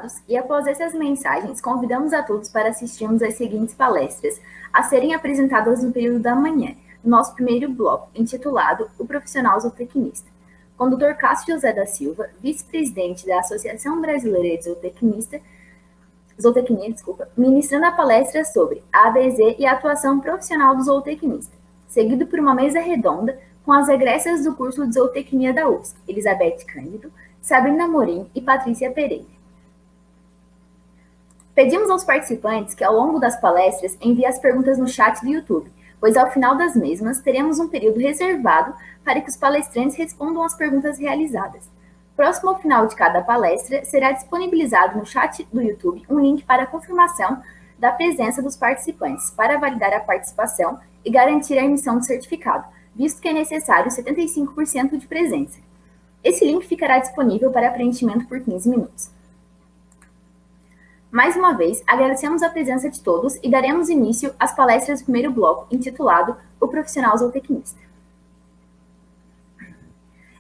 convidados e, após essas mensagens, convidamos a todos para assistirmos às seguintes palestras, a serem apresentadas no período da manhã, no nosso primeiro bloco, intitulado O Profissional Zootecnista, com o Dr. Cássio José da Silva, vice-presidente da Associação Brasileira de Zootecnia, ministrando a palestra sobre a ABZ e a atuação profissional do zootecnista, seguido por uma mesa redonda com as egressas do curso de Zootecnia da UFSC, Elizabeth Cândido, Sabrina Morim e Patrícia Pereira. Pedimos aos participantes que, ao longo das palestras, enviem as perguntas no chat do YouTube, pois ao final das mesmas teremos um período reservado para que os palestrantes respondam às perguntas realizadas. Próximo ao final de cada palestra, será disponibilizado no chat do YouTube um link para a confirmação da presença dos participantes, para validar a participação e garantir a emissão do certificado, visto que é necessário 75% de presença. Esse link ficará disponível para preenchimento por 15 minutos. Mais uma vez, agradecemos a presença de todos e daremos início às palestras do primeiro bloco, intitulado O Profissional Zootecnista.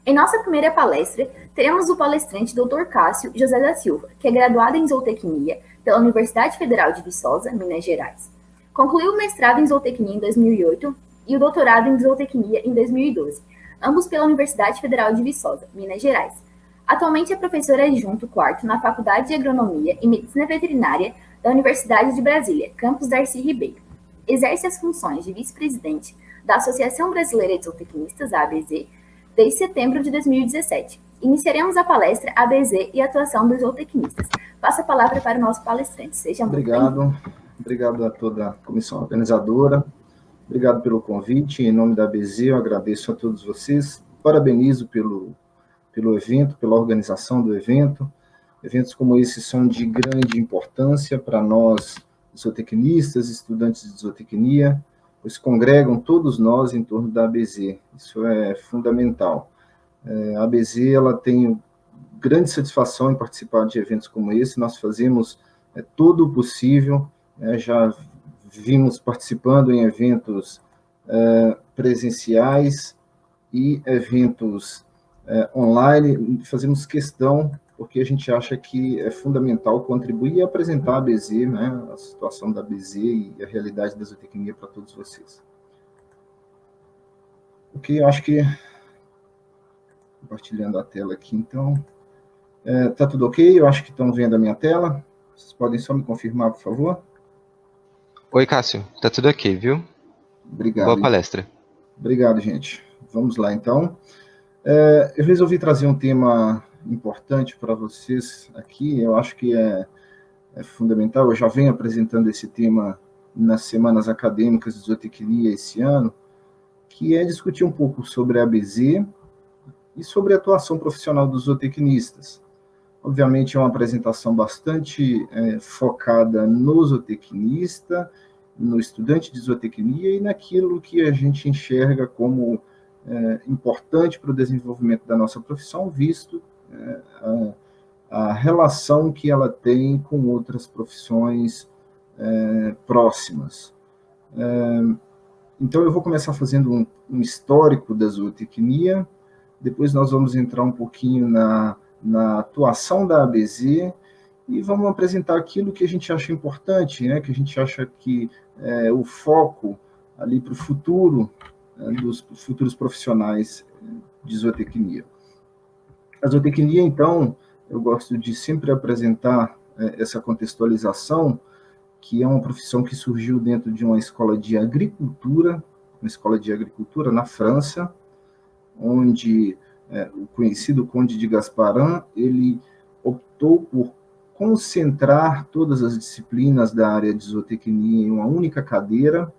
Em nossa primeira palestra, teremos o palestrante Dr. Cássio José da Silva, que é graduado em Zootecnia pela Universidade Federal de Viçosa, Minas Gerais. Concluiu o mestrado em Zootecnia em 2008 e o doutorado em Zootecnia em 2012, ambos pela Universidade Federal de Viçosa, Minas Gerais. Atualmente é professor adjunto quarto na Faculdade de Agronomia e Medicina Veterinária da Universidade de Brasília, campus Darcy Ribeiro. Exerce as funções de vice-presidente da Associação Brasileira de Zootecnistas, ABZ, desde setembro de 2017. Iniciaremos a palestra ABZ e atuação dos zootecnistas. Passo a palavra para o nosso palestrante. Seja muito bem-vindo. Obrigado a toda a comissão organizadora. Obrigado pelo convite. Em nome da ABZ, eu agradeço a todos vocês. Parabenizo pelo evento, pela organização do evento. Eventos como esse são de grande importância para nós, zootecnistas, estudantes de zootecnia, pois congregam todos nós em torno da ABZ. Isso é fundamental. A ABZ ela tem grande satisfação em participar de eventos como esse. Nós fazemos todo o possível. Já vimos participando em eventos presenciais e eventos online. Fazemos questão, porque a gente acha que é fundamental contribuir e apresentar a ABZ, né, a situação da ABZ e a realidade da zootecnia para todos vocês. Ok, eu acho que... Compartilhando a tela aqui, então. Tá tudo ok? Eu acho que estão vendo a minha tela. Vocês podem só me confirmar, por favor? Oi, Cássio. Tá tudo ok, viu? Obrigado. Boa palestra. Obrigado, gente. Vamos lá, então. Eu resolvi trazer um tema importante para vocês aqui. Eu acho que é fundamental. Eu já venho apresentando esse tema nas semanas acadêmicas de zootecnia esse ano, que é discutir um pouco sobre a ABZ e sobre a atuação profissional dos zootecnistas. Obviamente é uma apresentação bastante focada no zootecnista, no estudante de zootecnia e naquilo que a gente enxerga como importante para o desenvolvimento da nossa profissão, visto a relação que ela tem com outras profissões próximas. Então eu vou começar fazendo um histórico da zootecnia. Depois nós vamos entrar um pouquinho na atuação da ABZ e vamos apresentar aquilo que a gente acha importante, né, que a gente acha que é o foco ali para o futuro, dos futuros profissionais de zootecnia. A zootecnia, então, eu gosto de sempre apresentar essa contextualização, que é uma profissão que surgiu dentro de uma escola de agricultura na França, onde o conhecido Conde de Gasparin, ele optou por concentrar todas as disciplinas da área de zootecnia em uma única cadeira.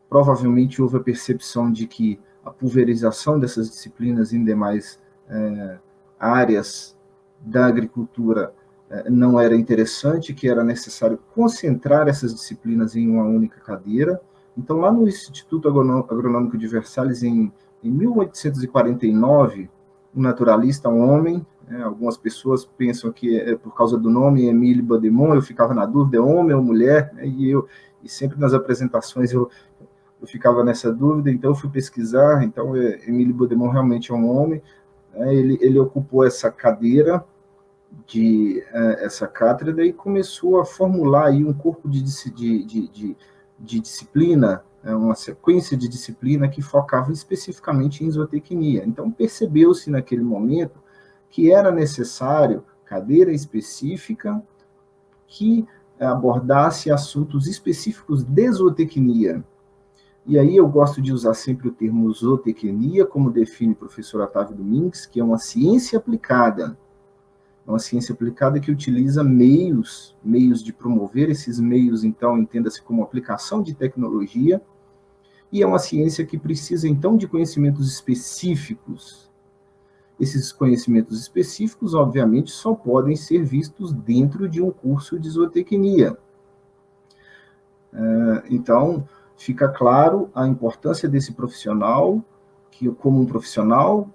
Provavelmente houve a percepção de que a pulverização dessas disciplinas em demais áreas da agricultura não era interessante, que era necessário concentrar essas disciplinas em uma única cadeira. Então, lá no Instituto Agronômico de Versalhes, em 1849, um naturalista, um homem, algumas pessoas pensam que é por causa do nome Émile Baudemont, eu ficava na dúvida, é homem ou mulher, e sempre nas apresentações eu ficava nessa dúvida, então eu fui pesquisar. Então Émile Baudemont realmente é um homem, ele ocupou essa cadeira essa cátedra e começou a formular aí um corpo de disciplina, uma sequência de disciplina que focava especificamente em zootecnia. Então, percebeu-se naquele momento que era necessário cadeira específica que abordasse assuntos específicos de zootecnia. E aí eu gosto de usar sempre o termo zootecnia, como define o professor Otávio Domingues, que é uma ciência aplicada. É uma ciência aplicada que utiliza meios de promover esses meios, então, entenda-se como aplicação de tecnologia, e é uma ciência que precisa, então, de conhecimentos específicos. Esses conhecimentos específicos, obviamente, só podem ser vistos dentro de um curso de zootecnia. Então, fica claro a importância desse profissional, que como um profissional,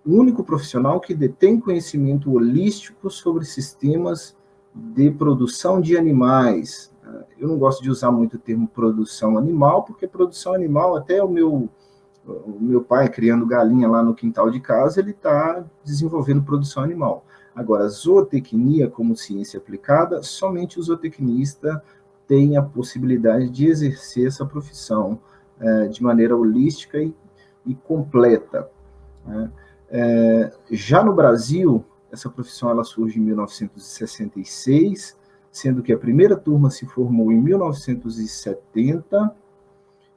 o único profissional que detém conhecimento holístico sobre sistemas de produção de animais. Eu não gosto de usar muito o termo produção animal, porque produção animal, até o meu pai criando galinha lá no quintal de casa, ele está desenvolvendo produção animal. Agora, zootecnia como ciência aplicada, somente o zootecnista tem a possibilidade de exercer essa profissão de maneira holística e completa. Já no Brasil, essa profissão ela surge em 1966, sendo que a primeira turma se formou em 1970,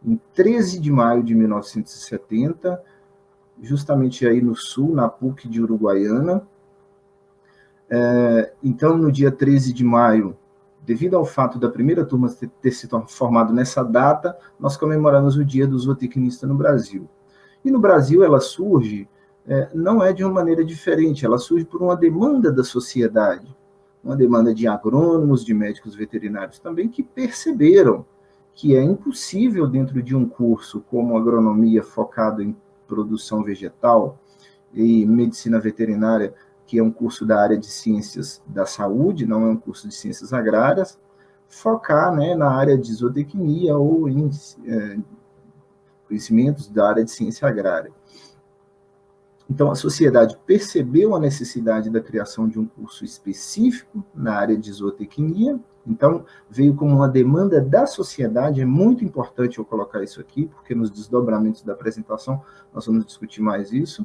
em 13 de maio de 1970, justamente aí no sul, na PUC de Uruguaiana. Então, no dia 13 de maio, devido ao fato da primeira turma ter se formado nessa data, nós comemoramos o Dia do Zootecnista no Brasil. E no Brasil ela surge, não é de uma maneira diferente, ela surge por uma demanda da sociedade, uma demanda de agrônomos, de médicos veterinários também, que perceberam que é impossível dentro de um curso como agronomia focado em produção vegetal e medicina veterinária, que é um curso da área de ciências da saúde, não é um curso de ciências agrárias, focar, né, na área de zootecnia ou em conhecimentos da área de ciência agrária. Então, a sociedade percebeu a necessidade da criação de um curso específico na área de zootecnia, então veio como uma demanda da sociedade, é muito importante eu colocar isso aqui, porque nos desdobramentos da apresentação nós vamos discutir mais isso.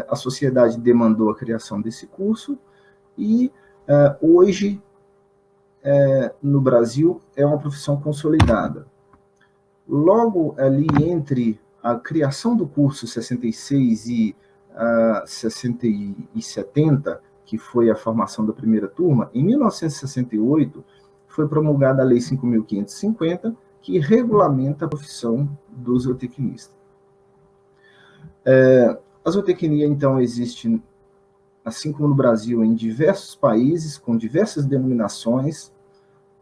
A sociedade demandou a criação desse curso e hoje, no Brasil, é uma profissão consolidada. Logo ali entre a criação do curso 66 e 70, que foi a formação da primeira turma, em 1968 foi promulgada a Lei 5.550, que regulamenta a profissão do zootecnista. A zootecnia, então, existe, assim como no Brasil, em diversos países, com diversas denominações,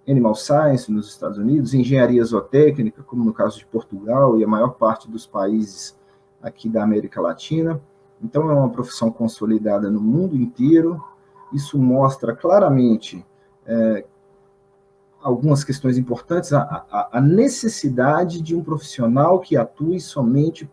Animal Science nos Estados Unidos, engenharia zootécnica, como no caso de Portugal e a maior parte dos países aqui da América Latina. Então, é uma profissão consolidada no mundo inteiro. Isso mostra claramente algumas questões importantes, a necessidade de um profissional que atue somente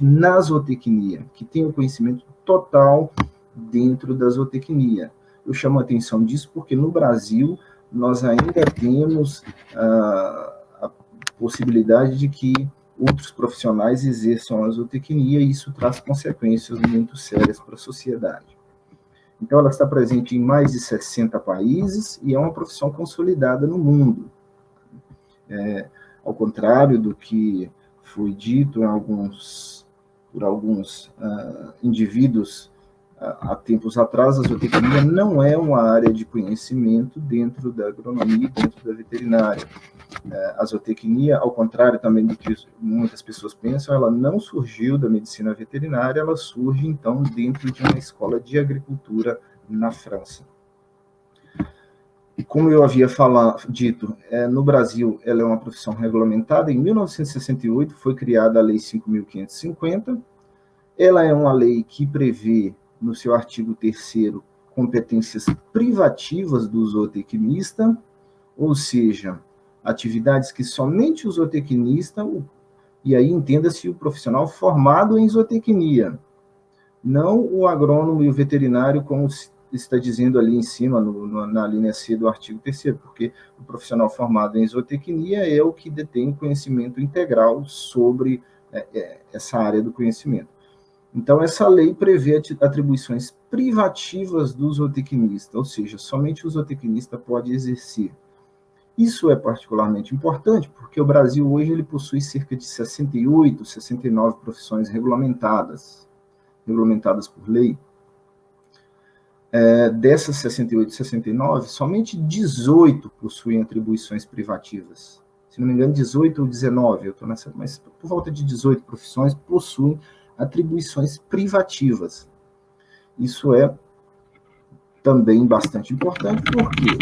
na zootecnia, que tenha o conhecimento total dentro da zootecnia. Eu chamo a atenção disso porque no Brasil nós ainda temos a possibilidade de que outros profissionais exerçam a zootecnia e isso traz consequências muito sérias para a sociedade. Então, ela está presente em mais de 60 países e é uma profissão consolidada no mundo. Ao contrário do que foi dito por alguns indivíduos há tempos atrás, a zootecnia não é uma área de conhecimento dentro da agronomia, dentro da veterinária. A zootecnia, ao contrário também do que muitas pessoas pensam, ela não surgiu da medicina veterinária, ela surge, então, dentro de uma escola de agricultura na França. E como eu havia dito, no Brasil ela é uma profissão regulamentada. Em 1968 foi criada a Lei 5.550. Ela é uma lei que prevê, no seu artigo 3º, competências privativas do zootecnista, ou seja, atividades que somente o zootecnista, e aí entenda-se o profissional formado em zootecnia, não o agrônomo e o veterinário, como está dizendo ali em cima, na linha C do artigo 3º, porque o profissional formado em zootecnia é o que detém o conhecimento integral sobre essa área do conhecimento. Então, essa lei prevê atribuições privativas do zootecnista, ou seja, somente o zootecnista pode exercer. Isso é particularmente importante, porque o Brasil hoje ele possui cerca de 68, 69 profissões regulamentadas por lei. Dessas 68 e 69, somente 18 possuem atribuições privativas. Se não me engano, 18 ou 19, eu estou nessa, mas por volta de 18 profissões possuem atribuições privativas. Isso é também bastante importante, por quê?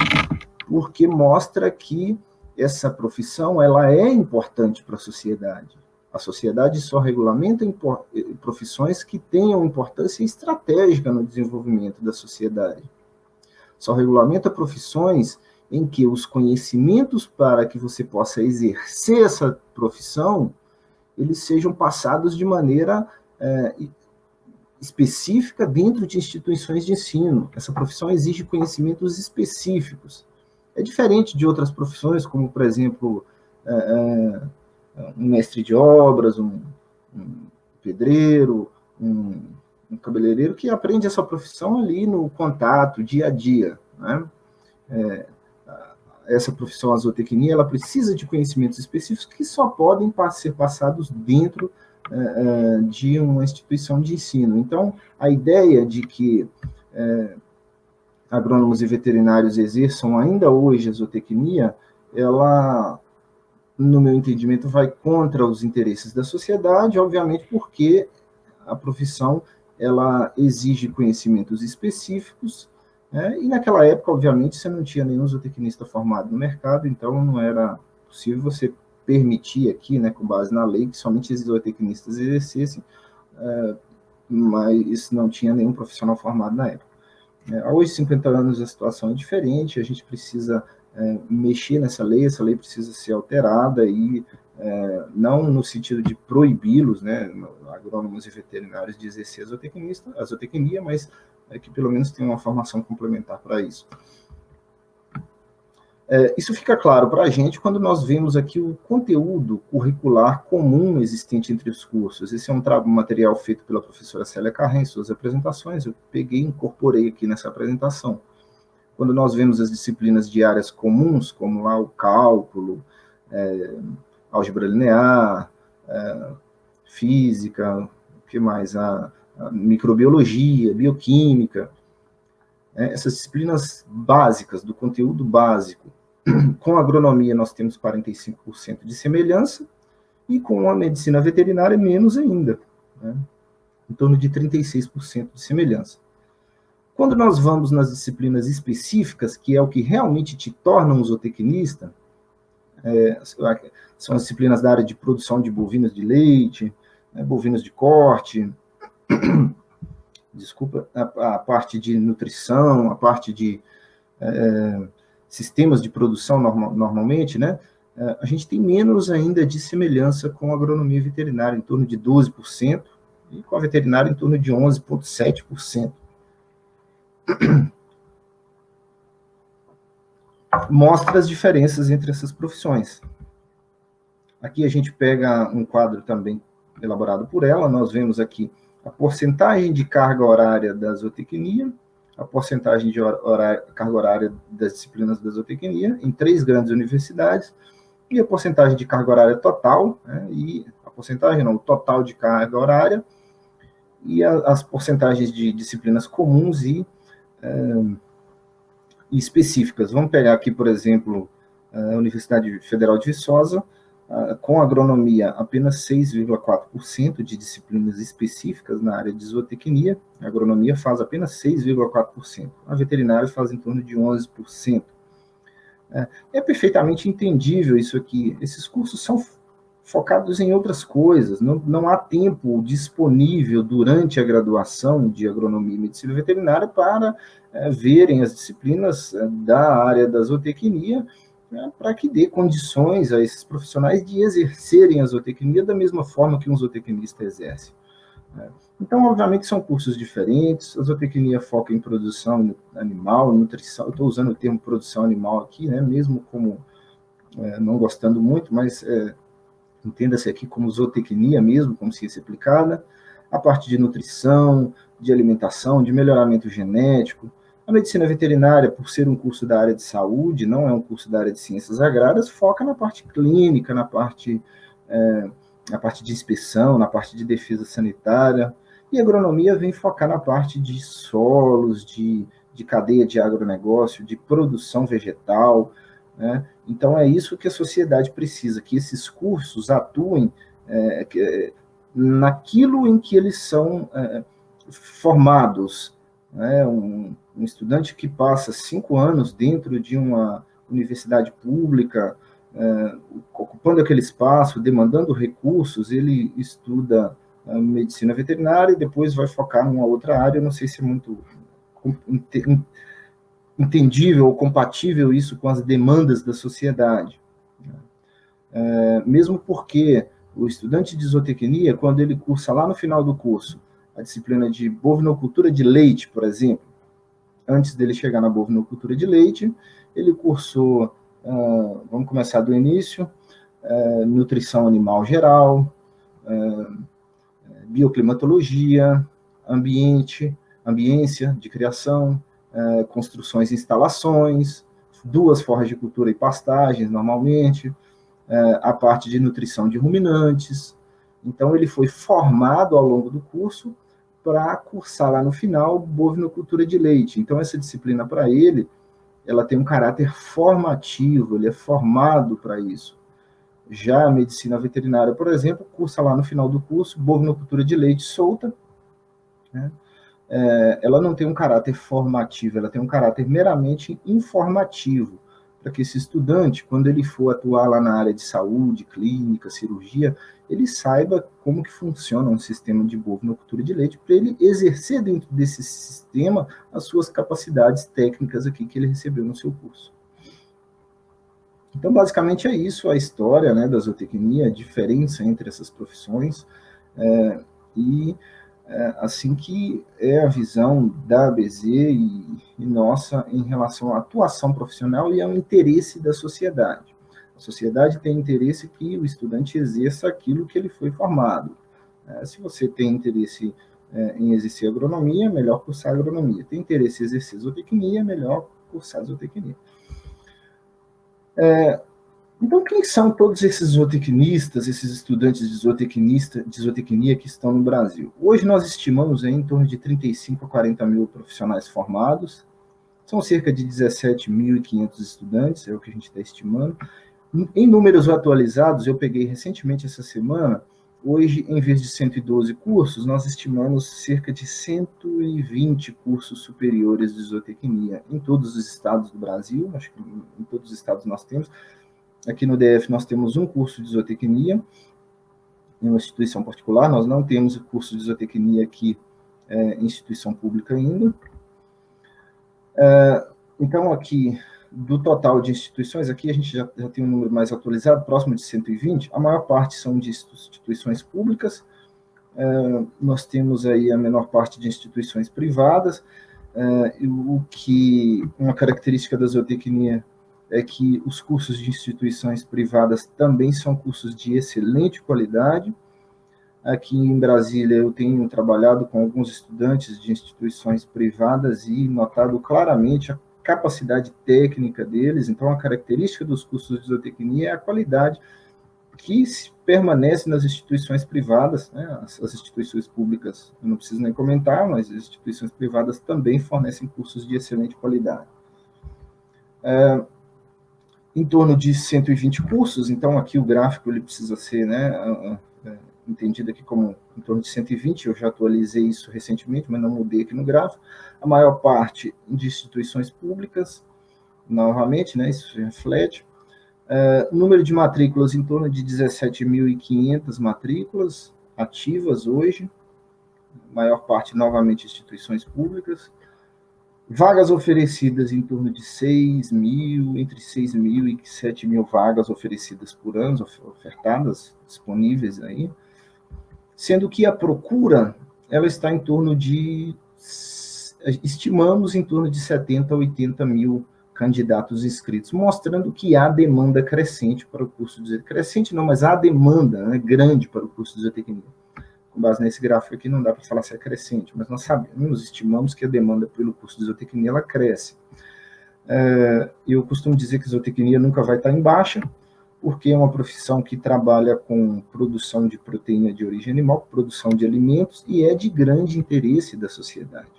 Porque mostra que essa profissão ela é importante para a sociedade. A sociedade só regulamenta profissões que tenham importância estratégica no desenvolvimento da sociedade. Só regulamenta profissões em que os conhecimentos para que você possa exercer essa profissão, eles sejam passados de maneira específica dentro de instituições de ensino. Essa profissão exige conhecimentos específicos. É diferente de outras profissões, como, por exemplo, um mestre de obras, um pedreiro, um cabeleireiro, que aprende essa profissão ali no contato, dia a dia, né? Essa profissão, a zootecnia, ela precisa de conhecimentos específicos que só podem ser passados dentro de uma instituição de ensino. Então, a ideia de que agrônomos e veterinários exerçam ainda hoje a zootecnia, ela, no meu entendimento, vai contra os interesses da sociedade, obviamente porque a profissão ela exige conhecimentos específicos, e naquela época, obviamente, você não tinha nenhum zootecnista formado no mercado, então não era possível você permitir aqui, né, com base na lei, que somente os zootecnistas exercessem, mas não tinha nenhum profissional formado na época. Hoje, 50 anos, a situação é diferente, a gente precisa mexer nessa lei, essa lei precisa ser alterada e não no sentido de proibi-los, né, agrônomos e veterinários, de exercer a zootecnia, mas que pelo menos tenham uma formação complementar para isso. Isso fica claro para a gente quando nós vemos aqui o conteúdo curricular comum existente entre os cursos. Esse é um material feito pela professora Célia Carré em suas apresentações, eu peguei e incorporei aqui nessa apresentação. Quando nós vemos as disciplinas de áreas comuns, como lá o cálculo, álgebra linear, física, o que mais? A microbiologia, bioquímica, essas disciplinas básicas, do conteúdo básico. Com a agronomia nós temos 45% de semelhança, e com a medicina veterinária menos ainda, né? Em torno de 36% de semelhança. Quando nós vamos nas disciplinas específicas, que é o que realmente te torna um zootecnista, são as disciplinas da área de produção de bovinos de leite, bovinos de corte, desculpa, a parte de nutrição, a parte de sistemas de produção normalmente, né? A gente tem menos ainda de semelhança com a agronomia veterinária, em torno de 12%, e com a veterinária em torno de 11,7%. Mostra as diferenças entre essas profissões. Aqui a gente pega um quadro também elaborado por ela, nós vemos aqui a porcentagem de carga horária da zootecnia, a porcentagem de carga horária das disciplinas da zootecnia em 3 grandes universidades, e a porcentagem de carga horária total, né, e a porcentagem não, o total de carga horária, e as porcentagens de disciplinas comuns e específicas. Vamos pegar aqui, por exemplo, a Universidade Federal de Viçosa, com agronomia, apenas 6,4% de disciplinas específicas na área de zootecnia. A agronomia faz apenas 6,4%. A veterinária faz em torno de 11%. É perfeitamente entendível isso aqui. Esses cursos são focados em outras coisas. Não há tempo disponível durante a graduação de agronomia e medicina veterinária para verem as disciplinas da área da zootecnia, para que dê condições a esses profissionais de exercerem a zootecnia da mesma forma que um zootecnista exerce. Então, obviamente, são cursos diferentes. A zootecnia foca em produção animal, nutrição. Eu estou usando o termo produção animal aqui, né, mesmo como não gostando muito, mas entenda-se aqui como zootecnia mesmo, como ciência aplicada. A parte de nutrição, de alimentação, de melhoramento genético. A medicina veterinária, por ser um curso da área de saúde, não é um curso da área de ciências agrárias, foca na parte clínica, na parte de inspeção, na parte de defesa sanitária. E a agronomia vem focar na parte de solos, de cadeia de agronegócio, de produção vegetal, né? Então, é isso que a sociedade precisa, que esses cursos atuem naquilo em que eles são formados. Né? Um estudante que passa 5 anos dentro de uma universidade pública, ocupando aquele espaço, demandando recursos, ele estuda medicina veterinária e depois vai focar numa outra área. Eu não sei se é muito entendível ou compatível isso com as demandas da sociedade. Mesmo porque o estudante de zootecnia, quando ele cursa lá no final do curso a disciplina de bovinocultura de leite, por exemplo, antes dele chegar na bovinocultura de leite, ele cursou, vamos começar do início, nutrição animal geral, bioclimatologia, ambiência de criação, construções e instalações, 2 forras de cultura e pastagens, normalmente, a parte de nutrição de ruminantes. Então, ele foi formado ao longo do curso para cursar lá no final bovinocultura de leite. Então, essa disciplina, para ele, ela tem um caráter formativo, ele é formado para isso. Já a medicina veterinária, por exemplo, cursa lá no final do curso bovinocultura de leite solta, né? Ela não tem um caráter formativo, ela tem um caráter meramente informativo, para que esse estudante, quando ele for atuar lá na área de saúde, clínica, cirurgia, ele saiba como que funciona um sistema de bovinocultura de leite, para ele exercer dentro desse sistema as suas capacidades técnicas aqui que ele recebeu no seu curso. Então, basicamente é isso, a história, né, da zootecnia, a diferença entre essas profissões, assim que é a visão da ABZ e nossa em relação à atuação profissional e ao interesse da sociedade. A sociedade tem interesse que o estudante exerça aquilo que ele foi formado. Se você tem interesse em exercer agronomia, é melhor cursar agronomia. Tem interesse em exercer zootecnia, é melhor cursar zootecnia. Então, quem são todos esses zootecnistas, esses estudantes de zootecnia que estão no Brasil? Hoje nós estimamos em torno de 35 a 40 mil profissionais formados, são cerca de 17.500 estudantes, é o que a gente está estimando. Em números atualizados, eu peguei recentemente essa semana, hoje, em vez de 112 cursos, nós estimamos cerca de 120 cursos superiores de zootecnia em todos os estados do Brasil, acho que em todos os estados nós temos. Aqui no DF nós temos um curso de zootecnia, em uma instituição particular, nós não temos o curso de zootecnia aqui em instituição pública ainda. Então, aqui, do total de instituições, aqui a gente já tem um número mais atualizado, próximo de 120, a maior parte são de instituições públicas, nós temos aí a menor parte de instituições privadas, uma característica da zootecnia é que os cursos de instituições privadas também são cursos de excelente qualidade. Aqui em Brasília eu tenho trabalhado com alguns estudantes de instituições privadas e notado claramente a capacidade técnica deles. Então, a característica dos cursos de zootecnia é a qualidade que permanece nas instituições privadas, né? As instituições públicas, eu não preciso nem comentar, mas as instituições privadas também fornecem cursos de excelente qualidade. Em torno de 120 cursos, então aqui o gráfico ele precisa ser, né, entendido aqui como em torno de 120, eu já atualizei isso recentemente, mas não mudei aqui no gráfico. A maior parte de instituições públicas, novamente, né, isso reflete. Número de matrículas em torno de 17.500 matrículas ativas hoje, maior parte, novamente, instituições públicas. Vagas oferecidas em torno de 6.000, entre 6.000 e 7.000 vagas oferecidas por ano, ofertadas, disponíveis aí. Sendo que a procura ela está em torno de, estimamos, em torno de 70 a 80 mil candidatos inscritos, mostrando que há demanda crescente para o curso de zootecnia. Crescente não, mas há demanda, né, grande para o curso de zootecnia. Com base nesse gráfico aqui, não dá para falar se é crescente, mas nós sabemos, estimamos que a demanda pelo curso de zootecnia, ela cresce. Eu costumo dizer que a zootecnia nunca vai estar em baixa, porque é uma profissão que trabalha com produção de proteína de origem animal, produção de alimentos, e é de grande interesse da sociedade.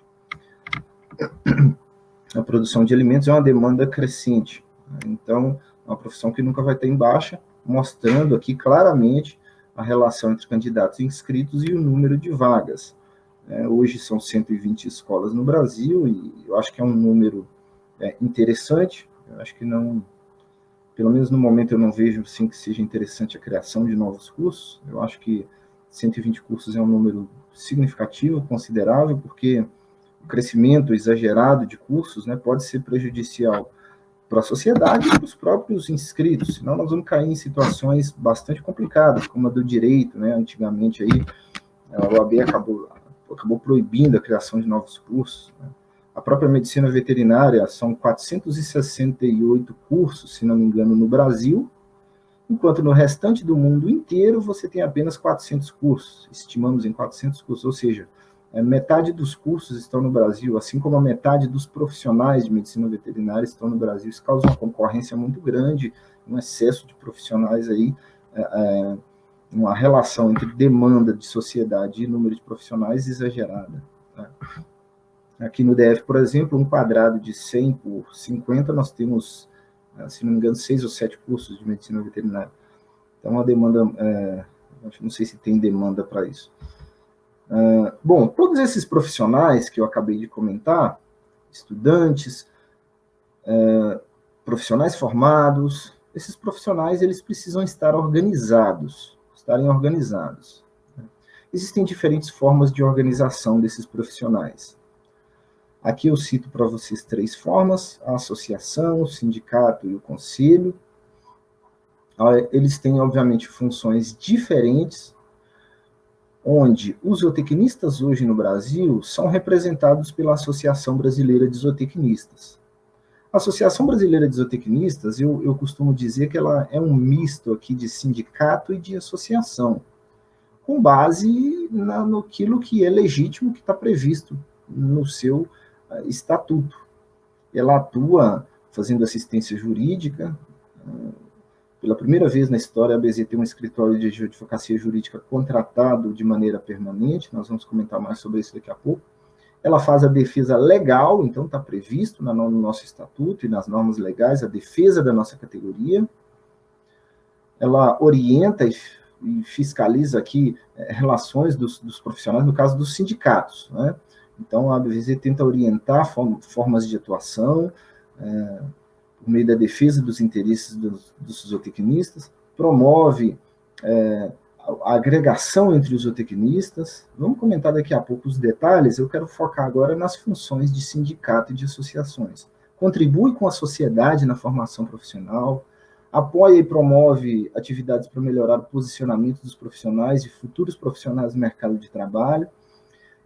A produção de alimentos é uma demanda crescente, então é uma profissão que nunca vai estar em baixa, mostrando aqui claramente a relação entre candidatos inscritos e o número de vagas. Hoje são 120 escolas no Brasil, e eu acho que é um número interessante. Eu acho que não, pelo menos no momento eu não vejo assim, que seja interessante a criação de novos cursos. Eu acho que 120 cursos é um número significativo, considerável, porque o crescimento exagerado de cursos, né, pode ser prejudicial para a sociedade e para os próprios inscritos, senão nós vamos cair em situações bastante complicadas, como a do direito, né? Antigamente aí, a OAB acabou proibindo a criação de novos cursos, né? A própria medicina veterinária são 468 cursos, se não me engano, no Brasil, enquanto no restante do mundo inteiro você tem apenas 400 cursos, estimamos em 400 cursos, ou seja, metade dos cursos estão no Brasil, assim como a metade dos profissionais de medicina veterinária estão no Brasil. Isso causa uma concorrência muito grande, um excesso de profissionais aí, uma relação entre demanda de sociedade e número de profissionais exagerada, né? Aqui no DF, por exemplo, um quadrado de 100 por 50, nós temos, se não me engano, 6 ou 7 cursos de medicina veterinária. Então, a demanda, não sei se tem demanda para isso. Bom, todos esses profissionais que eu acabei de comentar, estudantes, profissionais formados, esses profissionais eles precisam estarem organizados. Existem diferentes formas de organização desses profissionais. Aqui eu cito para vocês 3 formas: a associação, o sindicato e o conselho. Eles têm, obviamente, funções diferentes, onde os zootecnistas hoje no Brasil são representados pela Associação Brasileira de Zootecnistas. A Associação Brasileira de Zootecnistas, eu costumo dizer que ela é um misto aqui de sindicato e de associação, com base naquilo que é legítimo, que está previsto no seu estatuto. Ela atua fazendo assistência jurídica. Pela primeira vez na história, a ABZ tem um escritório de advocacia jurídica contratado de maneira permanente, nós vamos comentar mais sobre isso daqui a pouco. Ela faz a defesa legal, então está previsto no nosso estatuto e nas normas legais a defesa da nossa categoria. Ela orienta e fiscaliza aqui relações dos profissionais, no caso dos sindicatos, né? Então, a ABZ tenta orientar formas de atuação, por meio da defesa dos interesses dos zootecnistas, promove a agregação entre os zootecnistas. Vamos comentar daqui a pouco os detalhes, eu quero focar agora nas funções de sindicato e de associações. Contribui com a sociedade na formação profissional, apoia e promove atividades para melhorar o posicionamento dos profissionais e futuros profissionais no mercado de trabalho.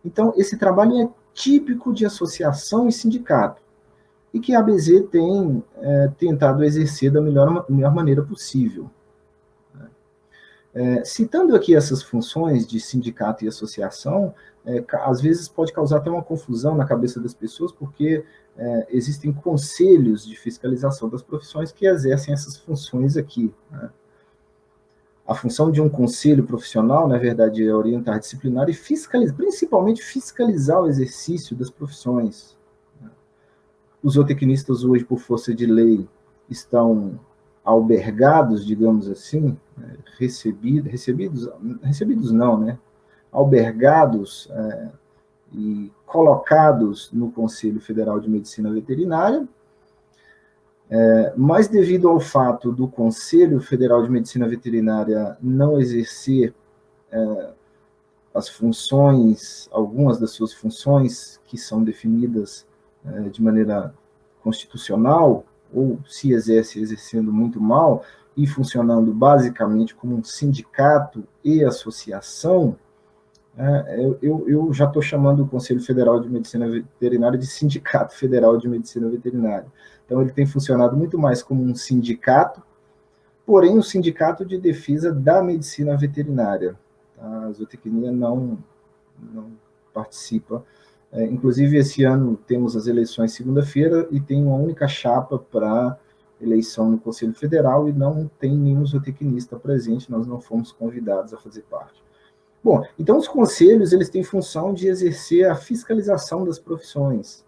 Então, esse trabalho é típico de associação e sindicato, e que a ABZ tem tentado exercer da melhor maneira possível. Citando aqui essas funções de sindicato e associação, às vezes pode causar até uma confusão na cabeça das pessoas, porque existem conselhos de fiscalização das profissões que exercem essas funções aqui, né? A função de um conselho profissional, na verdade, é orientar, disciplinar e fiscalizar, principalmente fiscalizar o exercício das profissões. Os zootecnistas hoje, por força de lei, estão albergados, digamos assim, recebidos não, né? Albergados e colocados no Conselho Federal de Medicina Veterinária, mas devido ao fato do Conselho Federal de Medicina Veterinária não exercer as funções, algumas das suas funções que são definidas de maneira constitucional, ou se exercendo muito mal, e funcionando basicamente como um sindicato e associação, Eu já estou chamando o Conselho Federal de Medicina Veterinária de Sindicato Federal de Medicina Veterinária. Então, ele tem funcionado muito mais como um sindicato, porém, um sindicato de defesa da medicina veterinária. A zootecnia não participa. Inclusive, esse ano temos as eleições segunda-feira e tem uma única chapa para eleição no Conselho Federal e não tem nenhum zootecnista presente, nós não fomos convidados a fazer parte. Bom, então os conselhos eles têm função de exercer a fiscalização das profissões.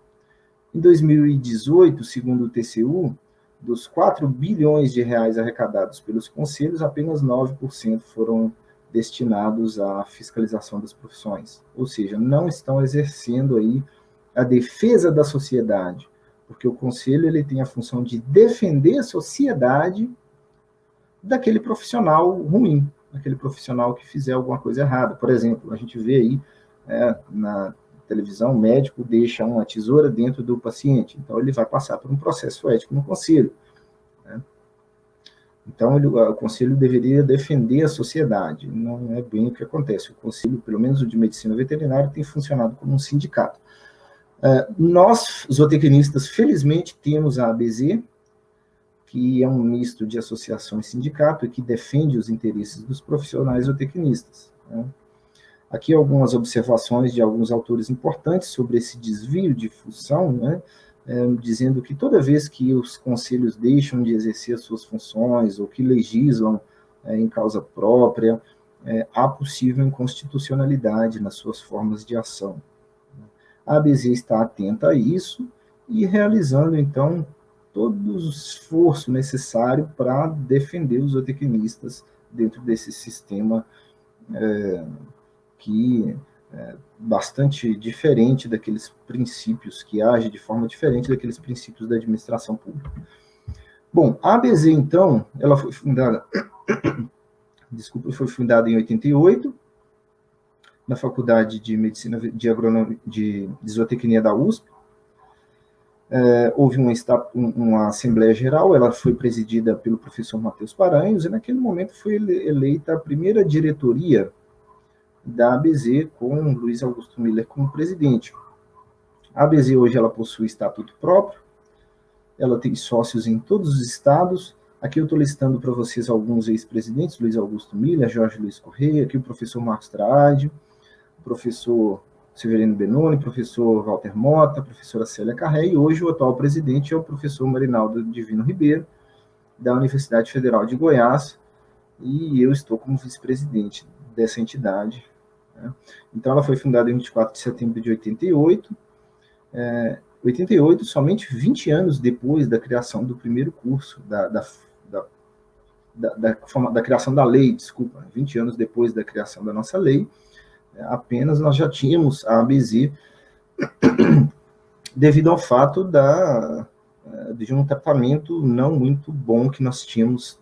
Em 2018, segundo o TCU, dos 4 bilhões de reais arrecadados pelos conselhos, apenas 9% foram destinados à fiscalização das profissões. Ou seja, não estão exercendo aí a defesa da sociedade, porque o conselho ele tem a função de defender a sociedade daquele profissional ruim, daquele profissional que fizer alguma coisa errada. Por exemplo, a gente vê aí na televisão, o médico deixa uma tesoura dentro do paciente, então ele vai passar por um processo ético no conselho. Então, o conselho deveria defender a sociedade, não é bem o que acontece. O conselho, pelo menos o de medicina veterinária, tem funcionado como um sindicato. Nós, zootecnistas, felizmente, temos a ABZ, que é um misto de associação e sindicato, e que defende os interesses dos profissionais zootecnistas. Aqui algumas observações de alguns autores importantes sobre esse desvio de função, dizendo que toda vez que os conselhos deixam de exercer as suas funções ou que legislam em causa própria, há possível inconstitucionalidade nas suas formas de ação. A ABZ está atenta a isso e realizando, então, todo o esforço necessário para defender os zootecnistas dentro desse sistema que é bastante diferente daqueles princípios, que age de forma diferente daqueles princípios da administração pública. Bom, a ABZ, então, ela foi fundada, foi fundada em 88, na Faculdade de Medicina de Agronomia, de Zootecnia da USP. Houve uma Assembleia Geral, ela foi presidida pelo professor Matheus Paranhos, e naquele momento foi eleita a primeira diretoria da ABZ, com Luiz Augusto Miller como presidente. A ABZ hoje ela possui estatuto próprio, ela tem sócios em todos os estados. Aqui eu estou listando para vocês alguns ex-presidentes: Luiz Augusto Miller, Jorge Luiz Correia, aqui o professor Marcos Traade, o professor Severino Benoni, professor Walter Mota, a professora Célia Carré, e hoje o atual presidente é o professor Marinaldo Divino Ribeiro, da Universidade Federal de Goiás, e eu estou como vice-presidente dessa entidade. Então, ela foi fundada em 24 de setembro de 88. 88, somente 20 anos depois da criação do primeiro curso, da criação da lei, 20 anos depois da criação da nossa lei, apenas nós já tínhamos a ABZ devido ao fato de um tratamento não muito bom que nós tínhamos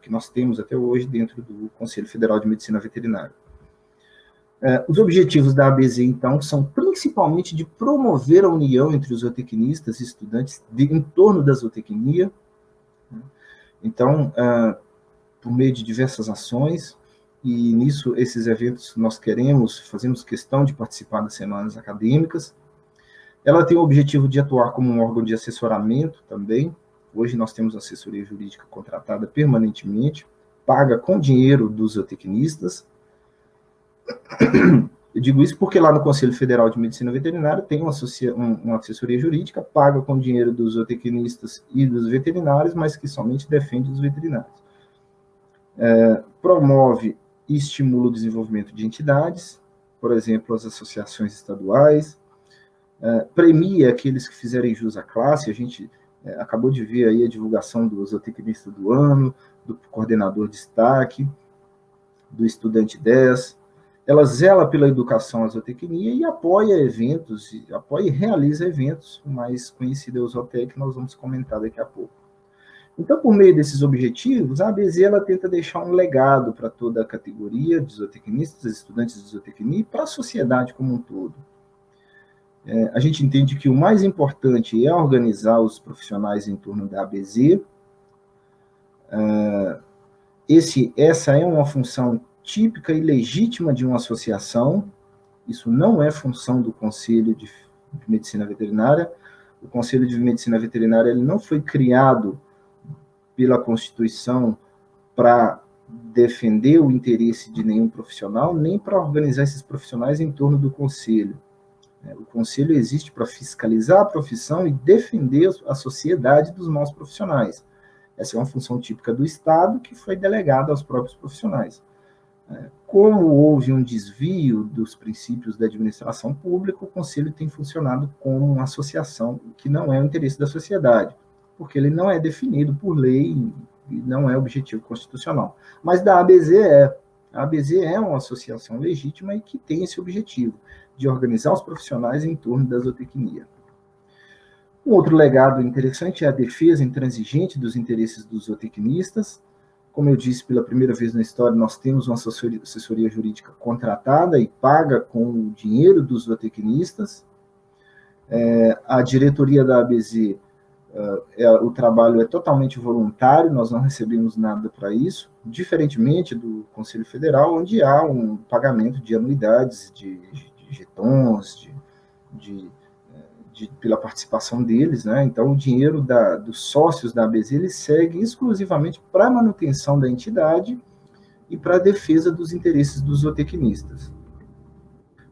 que nós temos até hoje dentro do Conselho Federal de Medicina Veterinária. Os objetivos da ABZ, então, são principalmente de promover a união entre os zootecnistas e estudantes em torno da zootecnia. Então, por meio de diversas ações, e nisso, esses eventos, fazemos questão de participar das semanas acadêmicas. Ela tem o objetivo de atuar como um órgão de assessoramento também. Hoje nós temos assessoria jurídica contratada permanentemente, paga com dinheiro dos zootecnistas. Eu digo isso porque lá no Conselho Federal de Medicina Veterinária tem uma assessoria jurídica paga com dinheiro dos zootecnistas e dos veterinários, mas que somente defende os veterinários. Promove e estimula o desenvolvimento de entidades, por exemplo, as associações estaduais, premia aqueles que fizerem jus à classe. A gente acabou de ver aí a divulgação do zootecnista do ano, do coordenador de destaque, do estudante 10. Ela zela pela educação à zootecnia e apoia eventos, e realiza eventos. O mais conhecido é o Zootec, que nós vamos comentar daqui a pouco. Então, por meio desses objetivos, a ABZ ela tenta deixar um legado para toda a categoria de zootecnistas, estudantes de zootecnia, e para a sociedade como um todo. A gente entende que o mais importante é organizar os profissionais em torno da ABZ. Essa é uma função típica e legítima de uma associação, Isso não é função do Conselho de Medicina Veterinária. O Conselho de Medicina Veterinária ele não foi criado pela Constituição para defender o interesse de nenhum profissional, nem para organizar esses profissionais em torno do Conselho. O Conselho existe para fiscalizar a profissão e defender a sociedade dos maus profissionais. Essa é uma função típica do Estado que foi delegada aos próprios profissionais. Como houve um desvio dos princípios da administração pública, o Conselho tem funcionado como uma associação que não é o interesse da sociedade, porque ele não é definido por lei e não é objetivo constitucional. Mas da ABZ é. A ABZ é uma associação legítima e que tem esse objetivo, de organizar os profissionais em torno da zootecnia. Um outro legado interessante é a defesa intransigente dos interesses dos zootecnistas. Como eu disse, pela primeira vez na história, nós temos uma assessoria jurídica contratada e paga com o dinheiro dos zootecnistas. A diretoria da ABZ, o trabalho é totalmente voluntário, nós não recebemos nada para isso, diferentemente do Conselho Federal, onde há um pagamento de anuidades, de jetons, pela participação deles, né? Então o dinheiro dos sócios da ABZ ele segue exclusivamente para a manutenção da entidade e para a defesa dos interesses dos zootecnistas.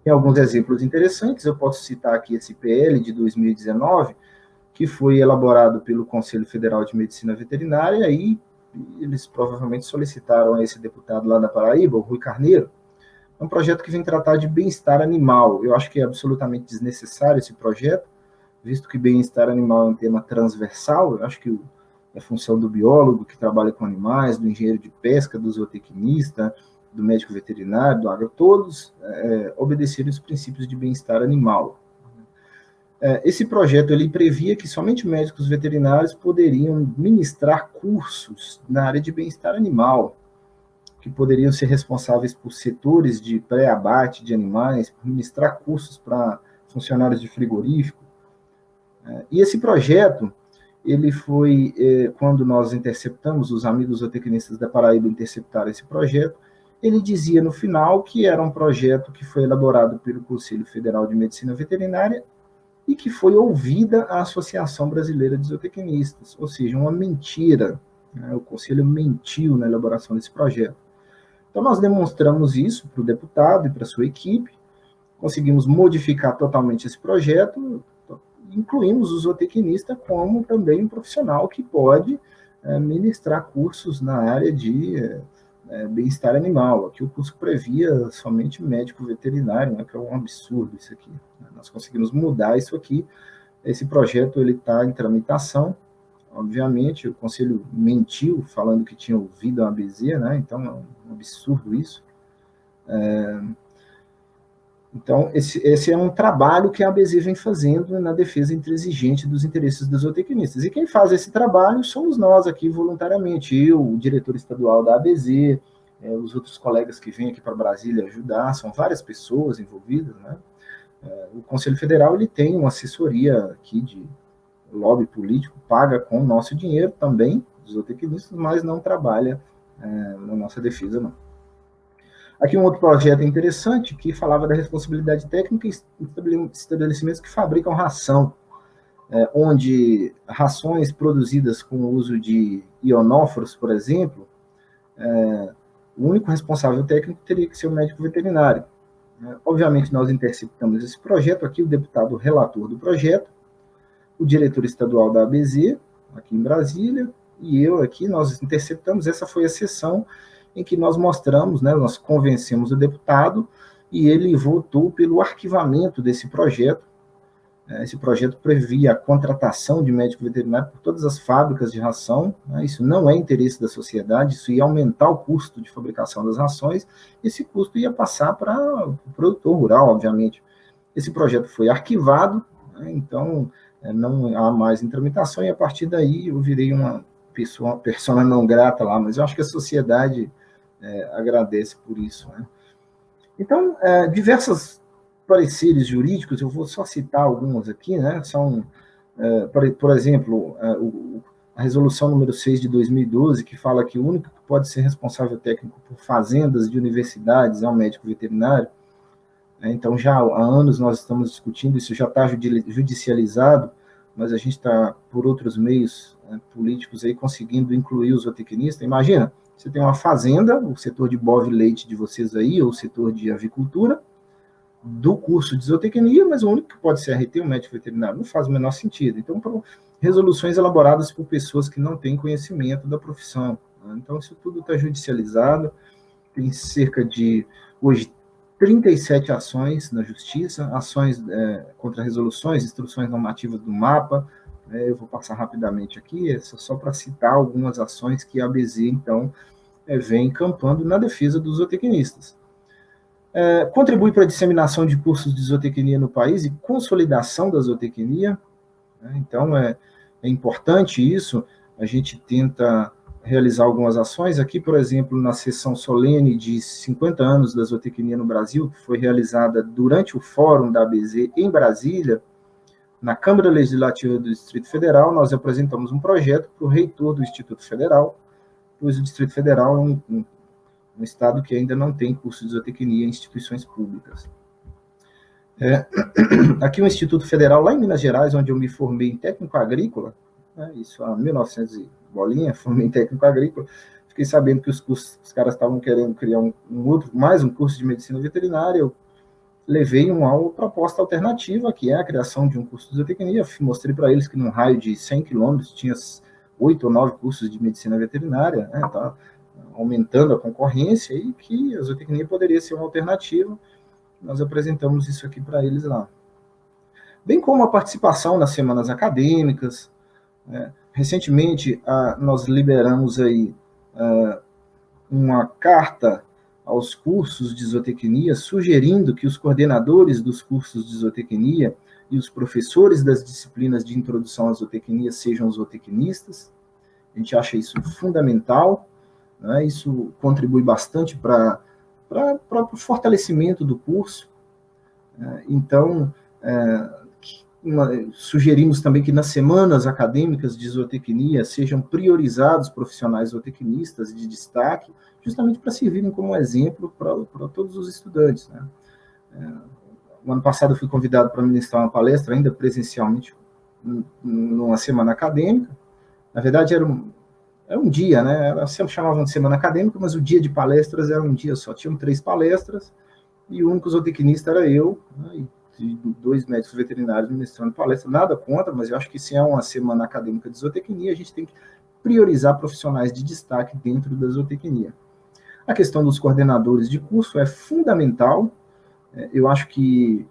Tem alguns exemplos interessantes, eu posso citar aqui esse PL de 2019, que foi elaborado pelo Conselho Federal de Medicina Veterinária, e eles provavelmente solicitaram a esse deputado lá da Paraíba, o Rui Carneiro. É um projeto que vem tratar de bem-estar animal. Eu acho que é absolutamente desnecessário esse projeto, visto que bem-estar animal é um tema transversal. Eu acho que é função do biólogo que trabalha com animais, do engenheiro de pesca, do zootecnista, do médico veterinário, do agro, todos obedecerem os princípios de bem-estar animal. Esse projeto ele previa que somente médicos veterinários poderiam ministrar cursos na área de bem-estar animal, que poderiam ser responsáveis por setores de pré-abate de animais, por ministrar cursos para funcionários de frigorífico. E esse projeto, ele foi, quando nós interceptamos, os amigos zootecnistas da Paraíba interceptaram esse projeto, ele dizia no final que era um projeto que foi elaborado pelo Conselho Federal de Medicina Veterinária e que foi ouvida a Associação Brasileira de Zootecnistas, ou seja, uma mentira. O Conselho mentiu na elaboração desse projeto. Então, nós demonstramos isso para o deputado e para a sua equipe, conseguimos modificar totalmente esse projeto, incluímos o zootecnista como também um profissional que pode ministrar cursos na área de bem-estar animal. Aqui o curso previa somente médico veterinário, né, que é um absurdo isso aqui. Nós conseguimos mudar isso aqui. Esse projeto está em tramitação. Obviamente, o Conselho mentiu, falando que tinha ouvido a ABZ, né? Então é um absurdo isso. Então, esse é um trabalho que a ABZ vem fazendo na defesa intransigente dos interesses dos zootecnistas. E quem faz esse trabalho somos nós aqui voluntariamente, eu, o diretor estadual da ABZ, os outros colegas que vêm aqui para Brasília ajudar, são várias pessoas envolvidas, né? O Conselho Federal ele tem uma assessoria aqui de lobby político, paga com o nosso dinheiro também, dos zootecnistas, mas não trabalha na nossa defesa, não. Aqui um outro projeto interessante que falava da responsabilidade técnica em estabelecimentos que fabricam ração, onde rações produzidas com o uso de ionóforos, por exemplo, o único responsável técnico teria que ser o médico veterinário. Obviamente, nós interceptamos esse projeto aqui, o deputado relator do projeto, o diretor estadual da ABZ, aqui em Brasília, e eu aqui, nós interceptamos, essa foi a sessão em que nós mostramos, né, nós convencemos o deputado e ele votou pelo arquivamento desse projeto. Esse projeto previa a contratação de médico veterinário por todas as fábricas de ração, né, isso não é interesse da sociedade, isso ia aumentar o custo de fabricação das rações, esse custo ia passar para o produtor rural, obviamente. Esse projeto foi arquivado, né, então não há mais em tramitação, e a partir daí eu virei uma persona não grata lá, mas eu acho que a sociedade agradece por isso, né? Então, diversos pareceres jurídicos, eu vou só citar alguns aqui, né? São, por exemplo, a resolução número 6 de 2012, que fala que o único que pode ser responsável técnico por fazendas de universidades é o médico veterinário. Então, já há anos nós estamos discutindo, isso já está judicializado, mas a gente está, por outros meios políticos, aí, conseguindo incluir o zootecnista. Imagina, você tem uma fazenda, o setor de bove e leite de vocês aí, ou o setor de avicultura, do curso de zootecnia, mas o único que pode ser RT, o médico veterinário, não faz o menor sentido. Então, resoluções elaboradas por pessoas que não têm conhecimento da profissão. Então, isso tudo está judicializado, tem cerca de, hoje, 37 ações na justiça, ações contra resoluções, instruções normativas do MAPA, eu vou passar rapidamente aqui, só para citar algumas ações que a ABZ, então, vem encampando na defesa dos zootecnistas. Contribui para a disseminação de cursos de zootecnia no país e consolidação da zootecnia, então é importante isso, a gente tenta realizar algumas ações. Aqui, por exemplo, na sessão solene de 50 anos da zootecnia no Brasil, que foi realizada durante o Fórum da ABZ em Brasília, na Câmara Legislativa do Distrito Federal, nós apresentamos um projeto para o reitor do Instituto Federal, pois o Distrito Federal é um estado que ainda não tem curso de zootecnia em instituições públicas. Aqui o Instituto Federal, lá em Minas Gerais, onde eu me formei em técnico agrícola, isso há 1900 bolinha, formei em técnico agrícola, fiquei sabendo que os caras estavam querendo criar mais um curso de medicina veterinária. Eu levei uma proposta alternativa, que é a criação de um curso de zootecnia. Mostrei para eles que num raio de 100 quilômetros tinha 8 ou 9 cursos de medicina veterinária, tá aumentando a concorrência, e que a zootecnia poderia ser uma alternativa. Nós apresentamos isso aqui para eles lá. Bem como a participação nas semanas acadêmicas. Recentemente, nós liberamos aí uma carta aos cursos de zootecnia, sugerindo que os coordenadores dos cursos de zootecnia e os professores das disciplinas de introdução à zootecnia sejam zootecnistas. A gente acha isso fundamental, isso contribui bastante para o fortalecimento do curso. Então, sugerimos também que nas semanas acadêmicas de zootecnia sejam priorizados profissionais zootecnistas de destaque, justamente para servirem como exemplo para todos os estudantes. O ano passado eu fui convidado para ministrar uma palestra, ainda presencialmente, numa semana acadêmica. Na verdade, era um dia, sempre chamavam de semana acadêmica, mas o dia de palestras era um dia só. Tinham 3 palestras, e o único zootecnista era eu, e 2 médicos veterinários ministrando palestra. Nada contra, mas eu acho que se é uma semana acadêmica de zootecnia, a gente tem que priorizar profissionais de destaque dentro da zootecnia. A questão dos coordenadores de curso é fundamental. Eu acho que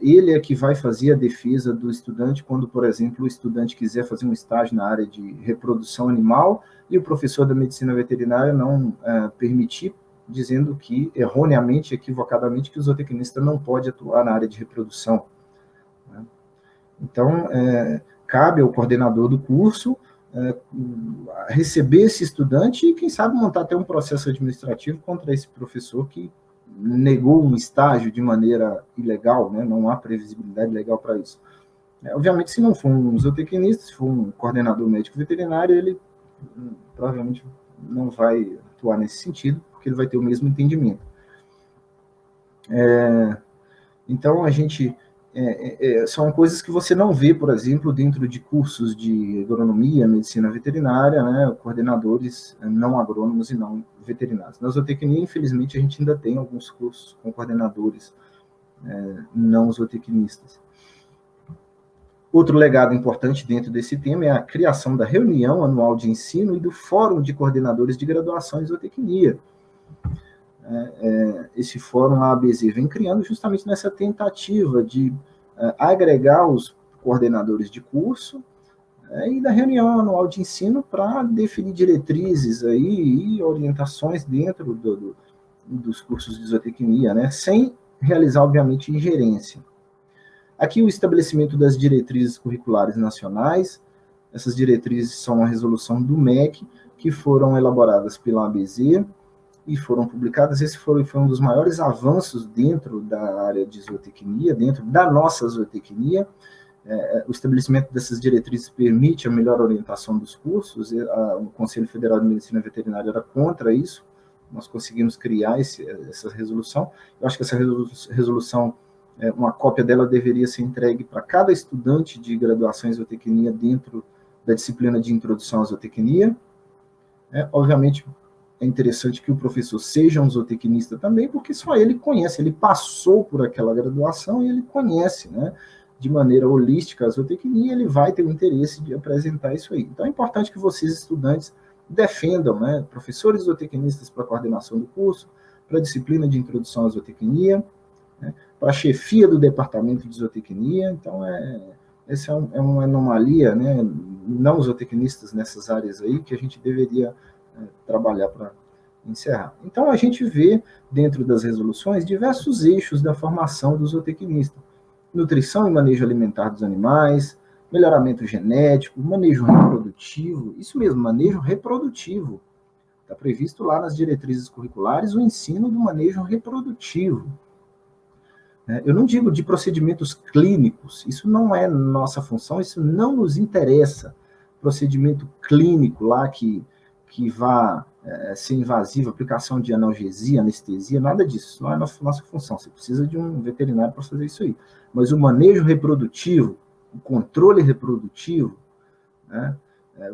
ele é que vai fazer a defesa do estudante quando, por exemplo, o estudante quiser fazer um estágio na área de reprodução animal e o professor da medicina veterinária não permitir, dizendo que, erroneamente, equivocadamente, que o zootecnista não pode atuar na área de reprodução. Então, cabe ao coordenador do curso receber esse estudante e, quem sabe, montar até um processo administrativo contra esse professor que negou um estágio de maneira ilegal, não há previsibilidade legal para isso. Obviamente, se não for um zootecnista, se for um coordenador médico veterinário, ele provavelmente não vai atuar nesse sentido, porque ele vai ter o mesmo entendimento. Então, a gente... são coisas que você não vê, por exemplo, dentro de cursos de agronomia, medicina veterinária, coordenadores não agrônomos e não veterinários. Na zootecnia, infelizmente, a gente ainda tem alguns cursos com coordenadores não zootecnistas. Outro legado importante dentro desse tema é a criação da reunião anual de ensino e do Fórum de Coordenadores de Graduação em Zootecnia. Esse fórum, a ABZ, vem criando justamente nessa tentativa de agregar os coordenadores de curso e da reunião anual de ensino para definir diretrizes aí e orientações dentro dos cursos de zootecnia, sem realizar, obviamente, ingerência. Aqui o estabelecimento das diretrizes curriculares nacionais. Essas diretrizes são uma resolução do MEC, que foram elaboradas pela ABZ, e foram publicadas. Esse foi um dos maiores avanços dentro da área de zootecnia, dentro da nossa zootecnia. O estabelecimento dessas diretrizes permite a melhor orientação dos cursos. O Conselho Federal de Medicina Veterinária era contra isso, nós conseguimos criar essa resolução. Eu acho que essa resolução, uma cópia dela deveria ser entregue para cada estudante de graduação em zootecnia dentro da disciplina de introdução à zootecnia. Obviamente, é interessante que o professor seja um zootecnista também, porque só ele conhece, ele passou por aquela graduação e ele conhece, né, de maneira holística a zootecnia, ele vai ter o interesse de apresentar isso aí. Então, é importante que vocês, estudantes, defendam, né, professores zootecnistas para a coordenação do curso, para a disciplina de introdução à zootecnia, né, para a chefia do departamento de zootecnia. Então, essa é uma anomalia, né, não zootecnistas nessas áreas aí, que a gente deveria trabalhar para encerrar. Então, a gente vê, dentro das resoluções, diversos eixos da formação do zootecnista. Nutrição e manejo alimentar dos animais, melhoramento genético, manejo reprodutivo, isso mesmo, manejo reprodutivo. Está previsto lá nas diretrizes curriculares o ensino do manejo reprodutivo. Eu não digo de procedimentos clínicos, isso não é nossa função, isso não nos interessa. Procedimento clínico lá que vá ser invasivo, aplicação de analgesia, anestesia, nada disso, isso não é nossa função. Você precisa de um veterinário para fazer isso aí. Mas o manejo reprodutivo, o controle reprodutivo, né,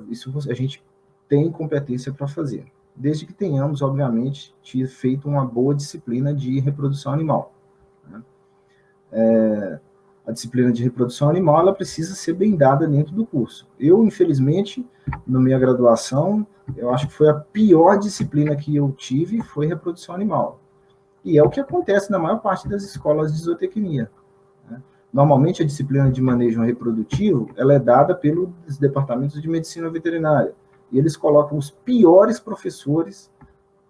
isso a gente tem competência para fazer, desde que tenhamos, obviamente, feito uma boa disciplina de reprodução animal. Né. A disciplina de reprodução animal, ela precisa ser bem dada dentro do curso. Eu, infelizmente, na minha graduação, eu acho que foi a pior disciplina que eu tive, foi reprodução animal. E é o que acontece na maior parte das escolas de zootecnia. Normalmente, a disciplina de manejo reprodutivo, ela é dada pelos departamentos de medicina veterinária. E eles colocam os piores professores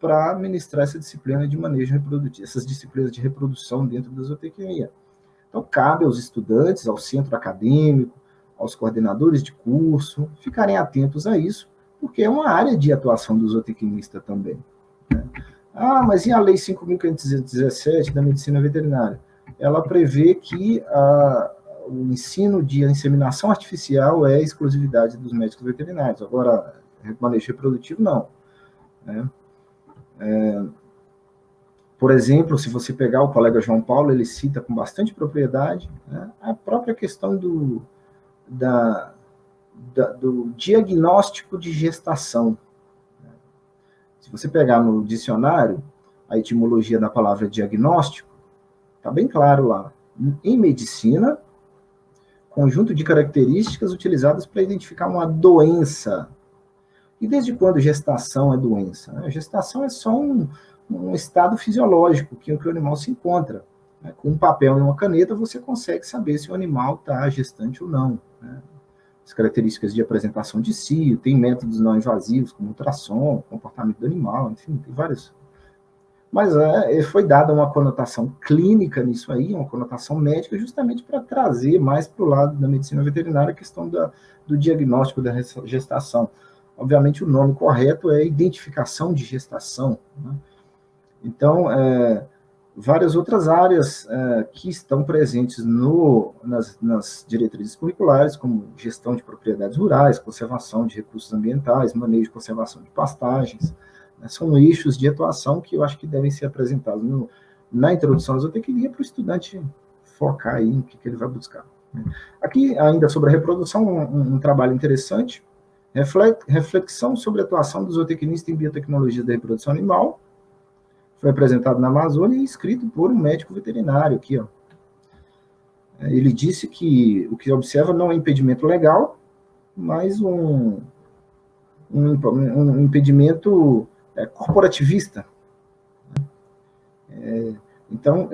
para ministrar essa disciplina de manejo reprodutivo, essas disciplinas de reprodução dentro da zootecnia. Então, cabe aos estudantes, ao centro acadêmico, aos coordenadores de curso, ficarem atentos a isso, porque é uma área de atuação do zootecnista também. Né? Mas e a Lei 5.517 da Medicina Veterinária? Ela prevê que o ensino de inseminação artificial é exclusividade dos médicos veterinários. Agora, manejo reprodutivo, não. Né? Por exemplo, se você pegar o colega João Paulo, ele cita com bastante propriedade, né, a própria questão do diagnóstico de gestação. Se você pegar no dicionário a etimologia da palavra diagnóstico, está bem claro lá. Em medicina, conjunto de características utilizadas para identificar uma doença. E desde quando gestação é doença? A gestação é só um estado fisiológico que o animal se encontra. Com um papel e uma caneta, você consegue saber se o animal está gestante ou não. As características de apresentação de cio, tem métodos não invasivos, como ultrassom, comportamento do animal, enfim, tem vários. Mas foi dada uma conotação clínica nisso aí, uma conotação médica, justamente para trazer mais para o lado da medicina veterinária a questão do diagnóstico da gestação. Obviamente, o nome correto é identificação de gestação, né? Então, várias outras áreas que estão presentes nas diretrizes curriculares, como gestão de propriedades rurais, conservação de recursos ambientais, manejo e conservação de pastagens, né, são eixos de atuação que eu acho que devem ser apresentados na introdução à zootecnia para o estudante focar aí em que ele vai buscar. Né. Aqui, ainda sobre a reprodução, um trabalho interessante, reflexão sobre a atuação do zootecnista em biotecnologia da reprodução animal, foi apresentado na Amazônia e escrito por um médico veterinário aqui, ó. Ele disse que o que observa não é impedimento legal, mas um impedimento corporativista. Então,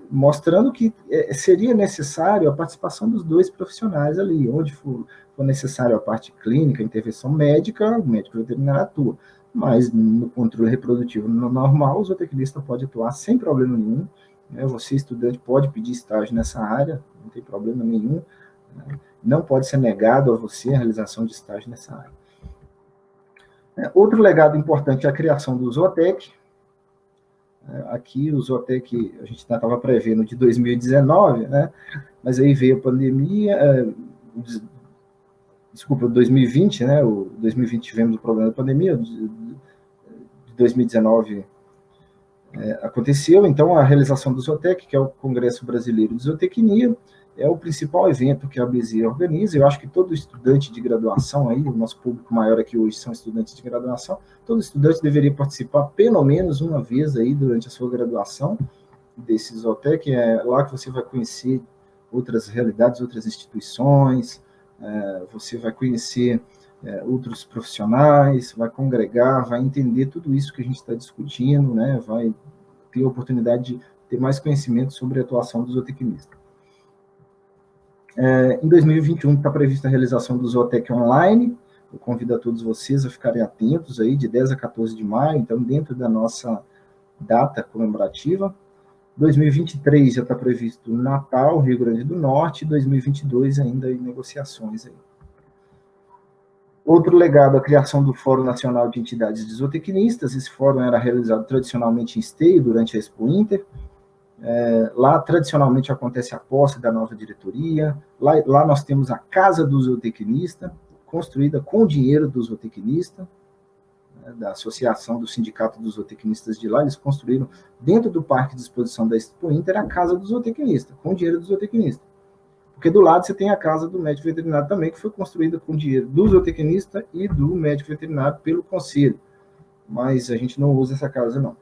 mostrando que seria necessário a participação dos dois profissionais ali, onde for necessário a parte clínica, a intervenção médica, o médico veterinário atua. Mas no controle reprodutivo normal, o zootecnista pode atuar sem problema nenhum. Né? Você, estudante, pode pedir estágio nessa área, não tem problema nenhum. Né? Não pode ser negado a você a realização de estágio nessa área. Outro legado importante é a criação do Zootec. Aqui o Zootec, a gente estava prevendo de 2019, né? Mas aí veio a pandemia, desculpa, 2020, né? O 2020 tivemos o problema da pandemia, de 2019 aconteceu, então, a realização do Zootec, que é o Congresso Brasileiro de Zootecnia, é o principal evento que a ABZ organiza. Eu acho que todo estudante de graduação, aí, o nosso público maior aqui hoje são estudantes de graduação, todo estudante deveria participar pelo menos uma vez aí durante a sua graduação desse Zootec. É lá que você vai conhecer outras realidades, outras instituições, você vai conhecer outros profissionais, vai congregar, vai entender tudo isso que a gente está discutindo, né? Vai ter a oportunidade de ter mais conhecimento sobre a atuação do zootecnista. Em 2021 está prevista a realização do Zootec Online. Eu convido a todos vocês a ficarem atentos aí, de 10 a 14 de maio, então dentro da nossa data comemorativa. 2023 já está previsto Natal, Rio Grande do Norte, e 2022 ainda em negociações aí. Outro legado, a criação do Fórum Nacional de Entidades de Zootecnistas. Esse fórum era realizado tradicionalmente em Esteio, durante a Expo Inter. Lá, tradicionalmente, acontece a posse da nova diretoria. Lá nós temos a Casa do Zootecnista, construída com o dinheiro do zootecnista, da Associação do Sindicato dos Zootecnistas de lá. Eles construíram, dentro do Parque de Exposição da Expo Inter, a Casa do Zootecnista, com o dinheiro do zootecnista. Porque do lado você tem a Casa do Médico Veterinário também, que foi construída com dinheiro do zootecnista e do médico veterinário pelo Conselho. Mas a gente não usa essa casa, não.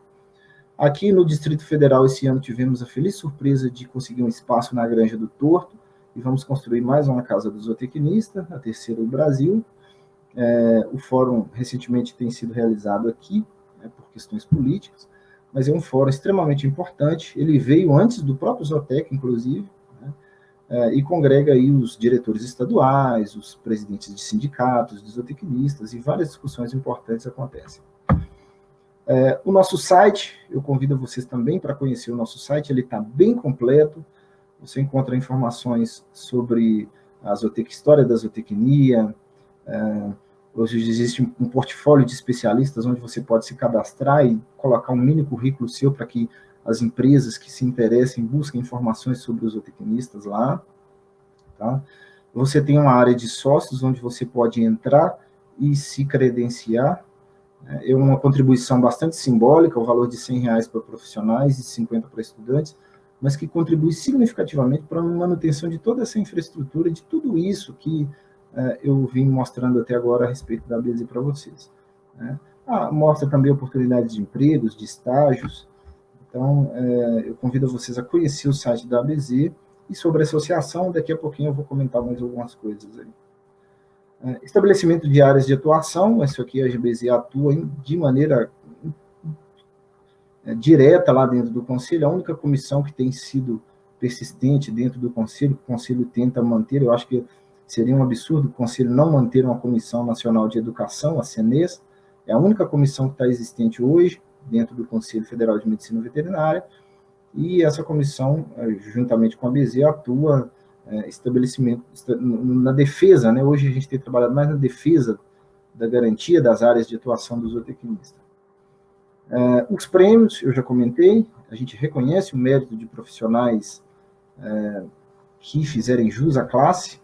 Aqui no Distrito Federal, esse ano, tivemos a feliz surpresa de conseguir um espaço na Granja do Torto, e vamos construir mais uma Casa do Zootecnista, a terceira do Brasil. O fórum recentemente tem sido realizado aqui, por questões políticas, mas é um fórum extremamente importante. Ele veio antes do próprio Zootec, inclusive, e congrega aí os diretores estaduais, os presidentes de sindicatos, de zootecnistas, e várias discussões importantes acontecem. O nosso site, eu convido vocês também para conhecer o nosso site. Ele está bem completo. Você encontra informações sobre a história da zootecnia. Hoje existe um portfólio de especialistas onde você pode se cadastrar e colocar um mini currículo seu para que as empresas que se interessem busquem informações sobre os zootecnistas lá. Tá? Você tem uma área de sócios onde você pode entrar e se credenciar. É uma contribuição bastante simbólica, o valor de R$100 para profissionais e 50 para estudantes, mas que contribui significativamente para a manutenção de toda essa infraestrutura, de tudo isso que eu vim mostrando até agora a respeito da ABZ para vocês. Mostra também oportunidades de empregos, de estágios. Então, eu convido vocês a conhecer o site da ABZ, e sobre a associação, daqui a pouquinho eu vou comentar mais algumas coisas aí. Estabelecimento de áreas de atuação. Isso aqui a ABZ atua de maneira direta lá dentro do Conselho. A única comissão que tem sido persistente dentro do Conselho, que o Conselho tenta manter. Eu acho que seria um absurdo o Conselho não manter uma Comissão Nacional de Educação, a CNES. É a única comissão que está existente hoje dentro do Conselho Federal de Medicina Veterinária, e essa comissão, juntamente com a ABZ, atua estabelecimento na defesa, né? Hoje a gente tem trabalhado mais na defesa da garantia das áreas de atuação do zootecnista. Os prêmios, eu já comentei, a gente reconhece o mérito de profissionais que fizerem jus à classe,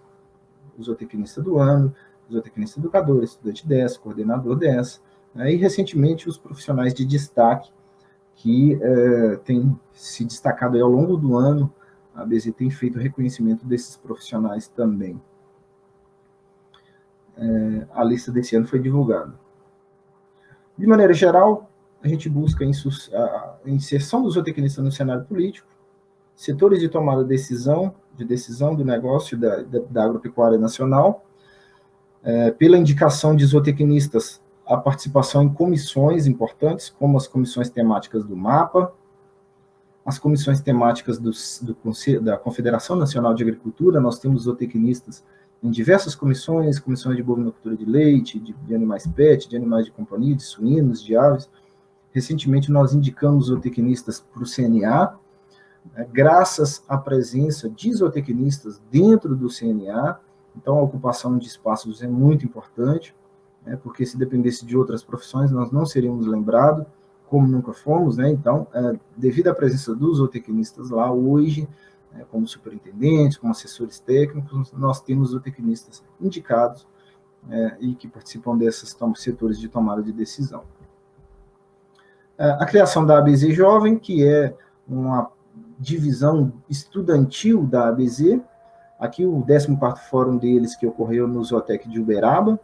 o zootecnista do ano, o zootecnista educador, estudante 10, coordenador 10, e recentemente os profissionais de destaque que têm se destacado aí ao longo do ano. A ABZ tem feito reconhecimento desses profissionais também. A lista desse ano foi divulgada. De maneira geral, a gente busca a inserção do zootecnista no cenário político, setores de tomada de decisão do negócio da agropecuária nacional, pela indicação de zootecnistas, a participação em comissões importantes, como as comissões temáticas do MAPA, as comissões temáticas da Confederação Nacional de Agricultura. Nós temos zootecnistas em diversas comissões de bovinocultura de leite, de animais pet, de animais de companhia, de suínos, de aves. Recentemente nós indicamos zootecnistas para o CNA, graças à presença de zootecnistas dentro do CNA. Então a ocupação de espaços é muito importante, porque se dependesse de outras profissões nós não seríamos lembrados, como nunca fomos, né? Então, devido à presença dos zootecnistas lá hoje, como superintendentes, como assessores técnicos, nós temos zootecnistas indicados e que participam desses setores de tomada de decisão. A criação da ABZ Jovem, que é uma divisão estudantil da ABZ, aqui o 14º fórum deles, que ocorreu no Zootec de Uberaba,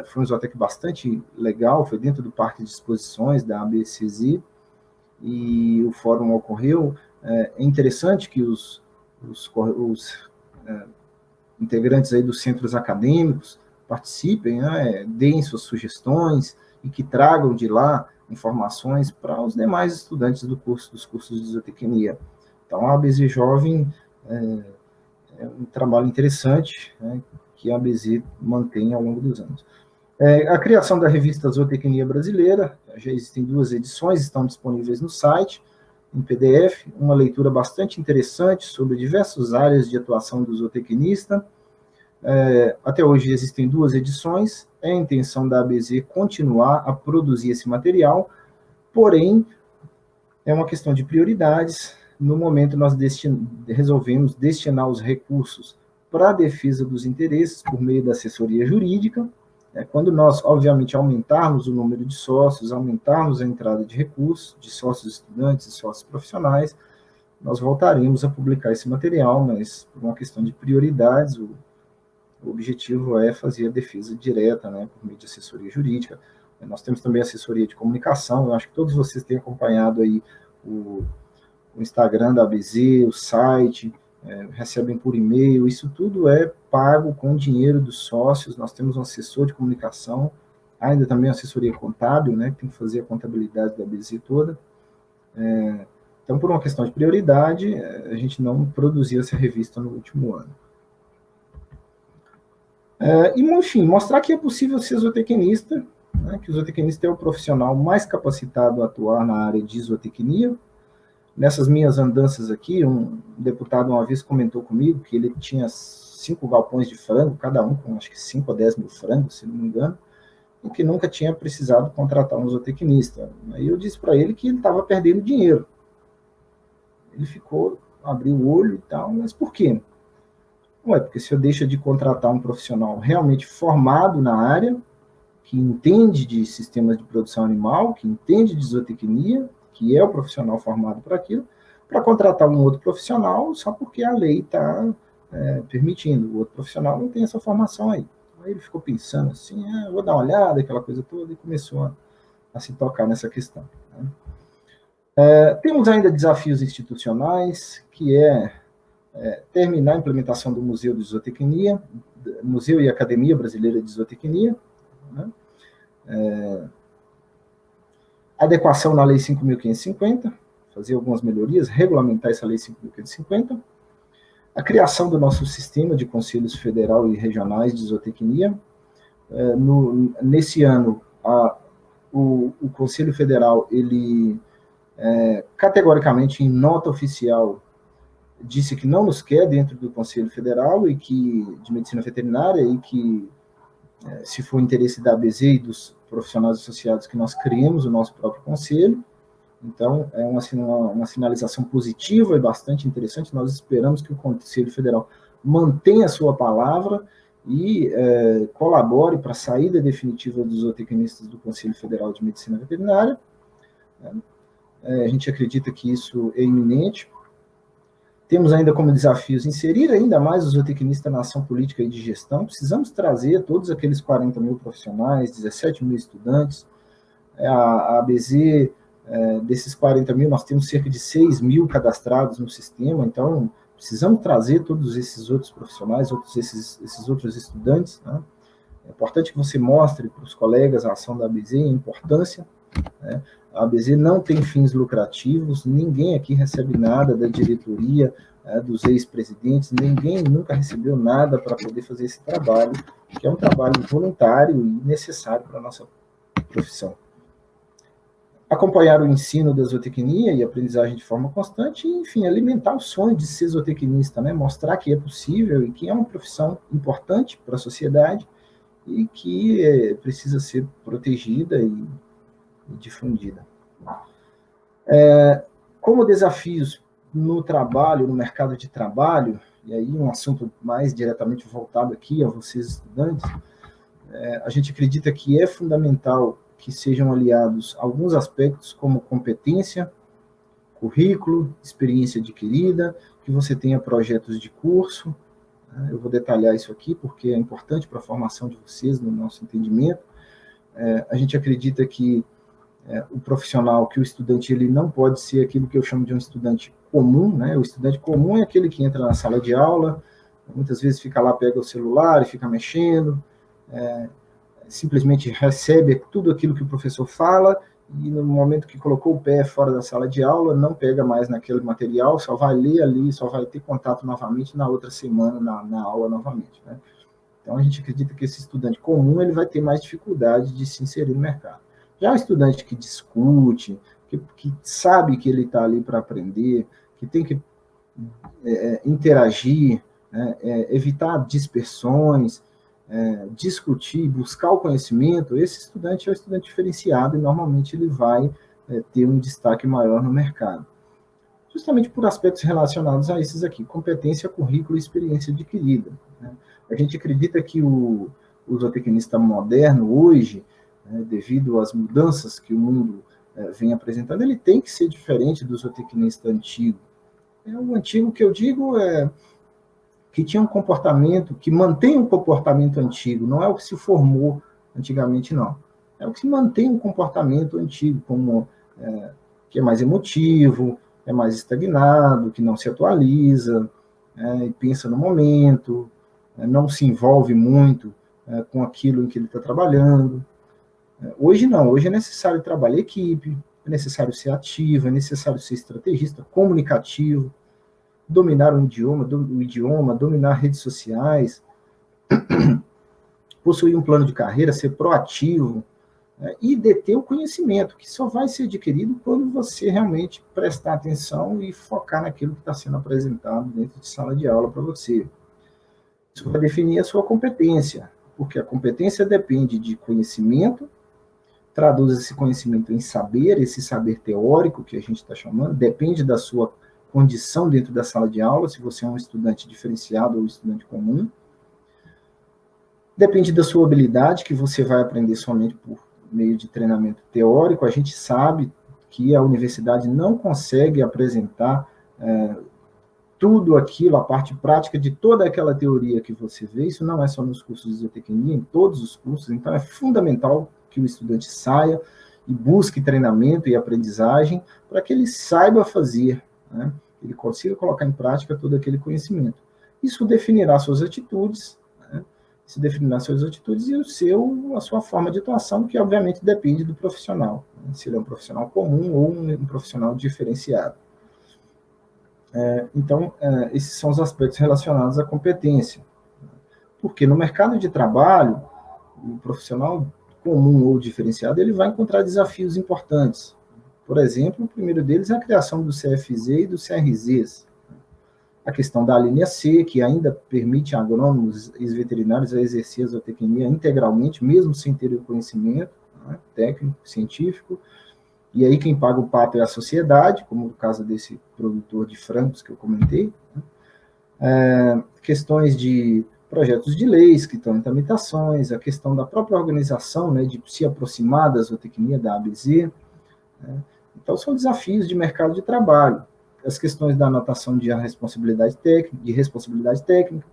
foi um Zootec bastante legal, foi dentro do parque de exposições da ABCZ, e o fórum ocorreu. É interessante que os integrantes aí dos centros acadêmicos participem, né, deem suas sugestões e que tragam de lá informações para os demais estudantes dos cursos de zootecnia. Então, a ABZ Jovem é um trabalho interessante, né, que a ABZ mantém ao longo dos anos. A criação da revista Zootecnia Brasileira, já existem 2 edições, estão disponíveis no site, em PDF, uma leitura bastante interessante sobre diversas áreas de atuação do zootecnista. Até hoje existem 2 edições, é a intenção da ABZ continuar a produzir esse material, porém, é uma questão de prioridades. No momento, nós resolvemos destinar os recursos para a defesa dos interesses por meio da assessoria jurídica. Quando nós, obviamente, aumentarmos o número de sócios, aumentarmos a entrada de recursos, de sócios estudantes e sócios profissionais, nós voltaremos a publicar esse material, mas por uma questão de prioridades, o objetivo é fazer a defesa direta, né, por meio de assessoria jurídica. Nós temos também assessoria de comunicação, eu acho que todos vocês têm acompanhado aí o Instagram da ABZ, o site, recebem por e-mail, isso tudo é pago com dinheiro dos sócios. Nós temos um assessor de comunicação, ainda também assessoria contábil, né, que tem que fazer a contabilidade da ABZ toda. Então, por uma questão de prioridade, a gente não produziu essa revista no último ano. E, enfim, mostrar que é possível ser zootecnista, né, que o zootecnista é o profissional mais capacitado a atuar na área de zootecnia. Nessas minhas andanças aqui, um deputado uma vez comentou comigo que ele tinha 5 galpões de frango, cada um com acho que 5 a 10 mil frangos, se não me engano, e que nunca tinha precisado contratar um zootecnista. Aí eu disse para ele que ele estava perdendo dinheiro. Ele abriu o olho e tal, mas por quê? Porque se eu deixo de contratar um profissional realmente formado na área, que entende de sistemas de produção animal, que entende de zootecnia, que é o profissional formado para aquilo, para contratar um outro profissional só porque a lei está permitindo. O outro profissional não tem essa formação aí. Aí ele ficou pensando assim, vou dar uma olhada, aquela coisa toda, e começou a se tocar nessa questão. Né? Temos ainda desafios institucionais, que terminar a implementação do Museu de Zootecnia, Museu e Academia Brasileira de Zootecnia, né? Adequação na Lei 5.550, fazer algumas melhorias, regulamentar essa Lei 5.550, a criação do nosso sistema de conselhos federal e regionais de zootecnia. Nesse ano, o Conselho Federal, ele categoricamente, em nota oficial, disse que não nos quer dentro do Conselho Federal e de Medicina Veterinária, e que, se for interesse da ABZ e dos profissionais associados, que nós criemos o nosso próprio conselho. Então, é uma sinalização positiva e bastante interessante. Nós esperamos que o Conselho Federal mantenha a sua palavra e colabore para a saída definitiva dos zootecnistas do Conselho Federal de Medicina Veterinária. A gente acredita que isso é iminente. Temos ainda como desafios inserir ainda mais os zootecnistas na ação política e de gestão. Precisamos trazer todos aqueles 40 mil profissionais, 17 mil estudantes. A ABZ, desses 40 mil, nós temos cerca de 6 mil cadastrados no sistema, então precisamos trazer todos esses outros profissionais, esses outros estudantes. Né? É importante que você mostre para os colegas a ação da ABZ, a importância. Né? A ABZ não tem fins lucrativos, ninguém aqui recebe nada da diretoria, dos ex-presidentes, ninguém nunca recebeu nada para poder fazer esse trabalho, que é um trabalho voluntário e necessário para a nossa profissão. Acompanhar o ensino da zootecnia e aprendizagem de forma constante e, enfim, alimentar o sonho de ser zootecnista, né? Mostrar que é possível e que é uma profissão importante para a sociedade e que precisa ser protegida e difundida. Como desafios no trabalho, no mercado de trabalho, e aí um assunto mais diretamente voltado aqui a vocês estudantes, a gente acredita que é fundamental que sejam aliados alguns aspectos como competência, currículo, experiência adquirida, que você tenha projetos de curso. Eu vou detalhar isso aqui porque é importante para a formação de vocês, no nosso entendimento. A gente acredita que o profissional, que o estudante, ele não pode ser aquilo que eu chamo de um estudante comum, né? O estudante comum é aquele que entra na sala de aula, muitas vezes fica lá, pega o celular e fica mexendo, simplesmente recebe tudo aquilo que o professor fala, e no momento que colocou o pé fora da sala de aula, não pega mais naquele material, só vai ler ali, só vai ter contato novamente na outra semana, na aula novamente, né? Então, a gente acredita que esse estudante comum, ele vai ter mais dificuldade de se inserir no mercado. Já o estudante que discute, que sabe que ele está ali para aprender, que tem que interagir, né, evitar dispersões, discutir, buscar o conhecimento, esse estudante é o estudante diferenciado e normalmente ele vai ter um destaque maior no mercado. Justamente por aspectos relacionados a esses aqui, competência, currículo e experiência adquirida, né? A gente acredita que o zootecnista moderno hoje, devido às mudanças que o mundo vem apresentando, ele tem que ser diferente do zootecnista antigo. O antigo que eu digo que tinha um comportamento, que mantém um comportamento antigo, não é o que se formou antigamente, não. É o que se mantém um comportamento antigo, como que é mais emotivo, é mais estagnado, que não se atualiza, e pensa no momento, não se envolve muito com aquilo em que ele está trabalhando. Hoje não, hoje é necessário trabalhar em equipe, é necessário ser ativo, é necessário ser estrategista, comunicativo, dominar o idioma, dominar redes sociais, possuir um plano de carreira, ser proativo, e deter o conhecimento, que só vai ser adquirido quando você realmente prestar atenção e focar naquilo que está sendo apresentado dentro de sala de aula para você. Isso vai definir a sua competência, porque a competência depende de conhecimento, traduz esse conhecimento em saber, esse saber teórico que a gente está chamando, depende da sua condição dentro da sala de aula, se você é um estudante diferenciado ou estudante comum, depende da sua habilidade, que você vai aprender somente por meio de treinamento teórico. A gente sabe que a universidade não consegue apresentar tudo aquilo, a parte prática de toda aquela teoria que você vê. Isso não é só nos cursos de zootecnia, em todos os cursos. Então, é fundamental que o estudante saia e busque treinamento e aprendizagem para que ele saiba fazer, né? Ele consiga colocar em prática todo aquele conhecimento. Isso definirá suas atitudes, né? Isso definirá suas atitudes e a sua forma de atuação, que obviamente depende do profissional, né? Se ele é um profissional comum ou um profissional diferenciado. Então, esses são os aspectos relacionados à competência. Porque no mercado de trabalho, o profissional comum ou diferenciado, ele vai encontrar desafios importantes. Por exemplo, o primeiro deles é a criação do CFZ e do CRZs. A questão da alínea C, que ainda permite a agrônomos e veterinários a exercer a zootecnia integralmente, mesmo sem ter o conhecimento, né, técnico, científico. E aí quem paga o pato é a sociedade, como no caso desse produtor de frangos que eu comentei, né? Questões de projetos de leis que estão em tramitações, a questão da própria organização, né, de se aproximar da zootecnia, da ABZ, né? Então, são desafios de mercado de trabalho. As questões da anotação de responsabilidade técnica,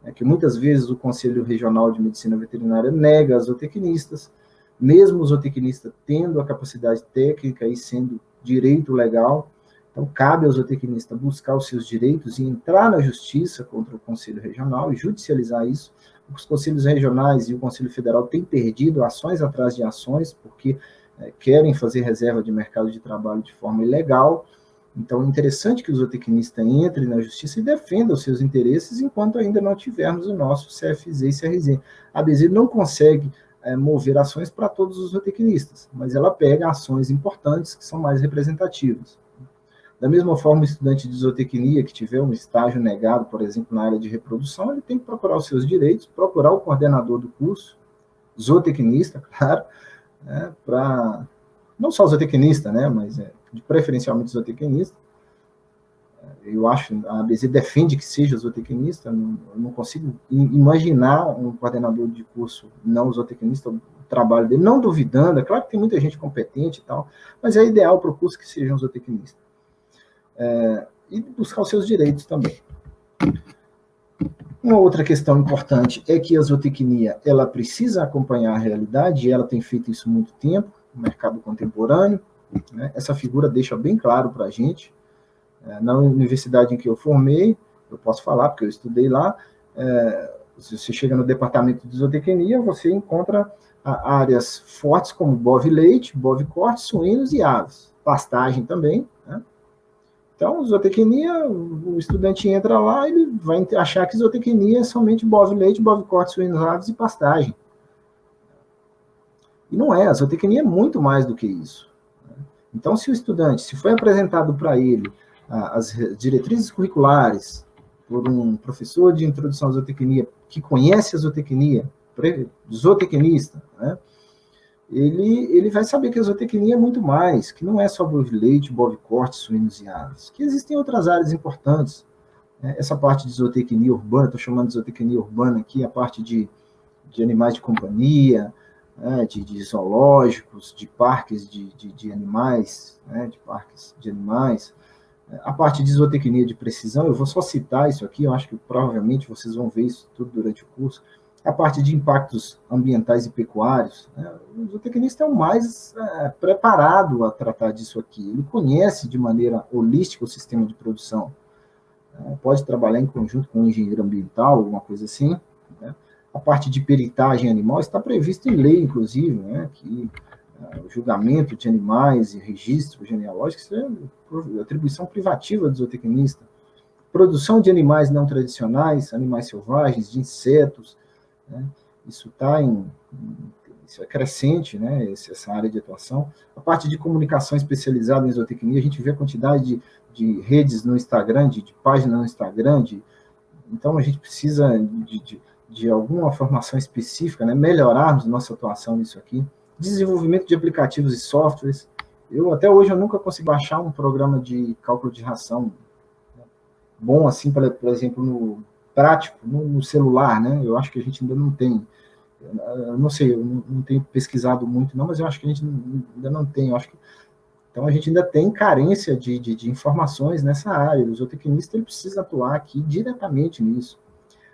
né, que muitas vezes o Conselho Regional de Medicina Veterinária nega aos zootecnistas, mesmo o zootecnista tendo a capacidade técnica e sendo direito legal. Então, cabe ao zootecnista buscar os seus direitos e entrar na justiça contra o Conselho Regional e judicializar isso. Os conselhos regionais e o Conselho Federal têm perdido ações atrás de ações, porque querem fazer reserva de mercado de trabalho de forma ilegal. Então, é interessante que o zootecnista entre na justiça e defenda os seus interesses, enquanto ainda não tivermos o nosso CFZ e CRZ. A ABZ não consegue mover ações para todos os zootecnistas, mas ela pega ações importantes que são mais representativas. Da mesma forma, o estudante de zootecnia que tiver um estágio negado, por exemplo, na área de reprodução, ele tem que procurar os seus direitos, procurar o coordenador do curso, zootecnista, claro, né, para não só zootecnista, né, mas preferencialmente zootecnista. Eu acho, a ABZ defende que seja zootecnista, eu não consigo imaginar um coordenador de curso não zootecnista, trabalho dele, não duvidando, é claro que tem muita gente competente e tal, mas é ideal para o curso que seja um zootecnista. E buscar os seus direitos também. Uma outra questão importante é que a zootecnia, ela precisa acompanhar a realidade, e ela tem feito isso há muito tempo, no mercado contemporâneo, né? Essa figura deixa bem claro para a gente. Na universidade em que eu formei, eu posso falar, porque eu estudei lá, se você chega no departamento de zootecnia, você encontra áreas fortes como bove-leite, bove-corte, suínos e aves. Pastagem também, né? Então, zootecnia, o estudante entra lá, ele vai achar que zootecnia é somente bove-leite, bove-corte, suínos, aves e pastagem. E não é, a zootecnia é muito mais do que isso. Então, se o estudante, se foi apresentado para ele as diretrizes curriculares por um professor de introdução à zootecnia, que conhece a zootecnia, zootecnista, né? Ele vai saber que a zootecnia é muito mais, que não é só bove-leite, bove-corte, suínos e aves, que existem outras áreas importantes. Né? Essa parte de zootecnia urbana, estou chamando de zootecnia urbana aqui, a parte de animais de companhia, né? de zoológicos, de parques de animais, né? De parques de animais. A parte de zootecnia de precisão, eu vou só citar isso aqui, eu acho que provavelmente vocês vão ver isso tudo durante o curso. A parte de impactos ambientais e pecuários, né? O zootecnista é o mais preparado a tratar disso aqui. Ele conhece de maneira holística o sistema de produção. Pode trabalhar em conjunto com um engenheiro ambiental, alguma coisa assim. Né? A parte de peritagem animal está prevista em lei, inclusive, né? Que o julgamento de animais e registro genealógico isso é atribuição privativa do zootecnista. Produção de animais não tradicionais, animais selvagens, de insetos, né? Isso isso é crescente, né? Essa área de atuação. A parte de comunicação especializada em zootecnia, a gente vê a quantidade de redes no Instagram, de páginas no Instagram, então a gente precisa de alguma formação específica, né? Melhorarmos nossa atuação nisso aqui. Desenvolvimento de aplicativos e softwares. Até hoje, eu nunca consegui baixar um programa de cálculo de ração bom, assim, por exemplo, prático, no celular, né? Eu acho que a gente ainda não tem. Eu não sei, eu não tenho pesquisado muito, não, mas eu acho que a gente ainda não tem. Eu acho que, então, a gente ainda tem carência de informações nessa área. O zootecnista ele precisa atuar aqui diretamente nisso.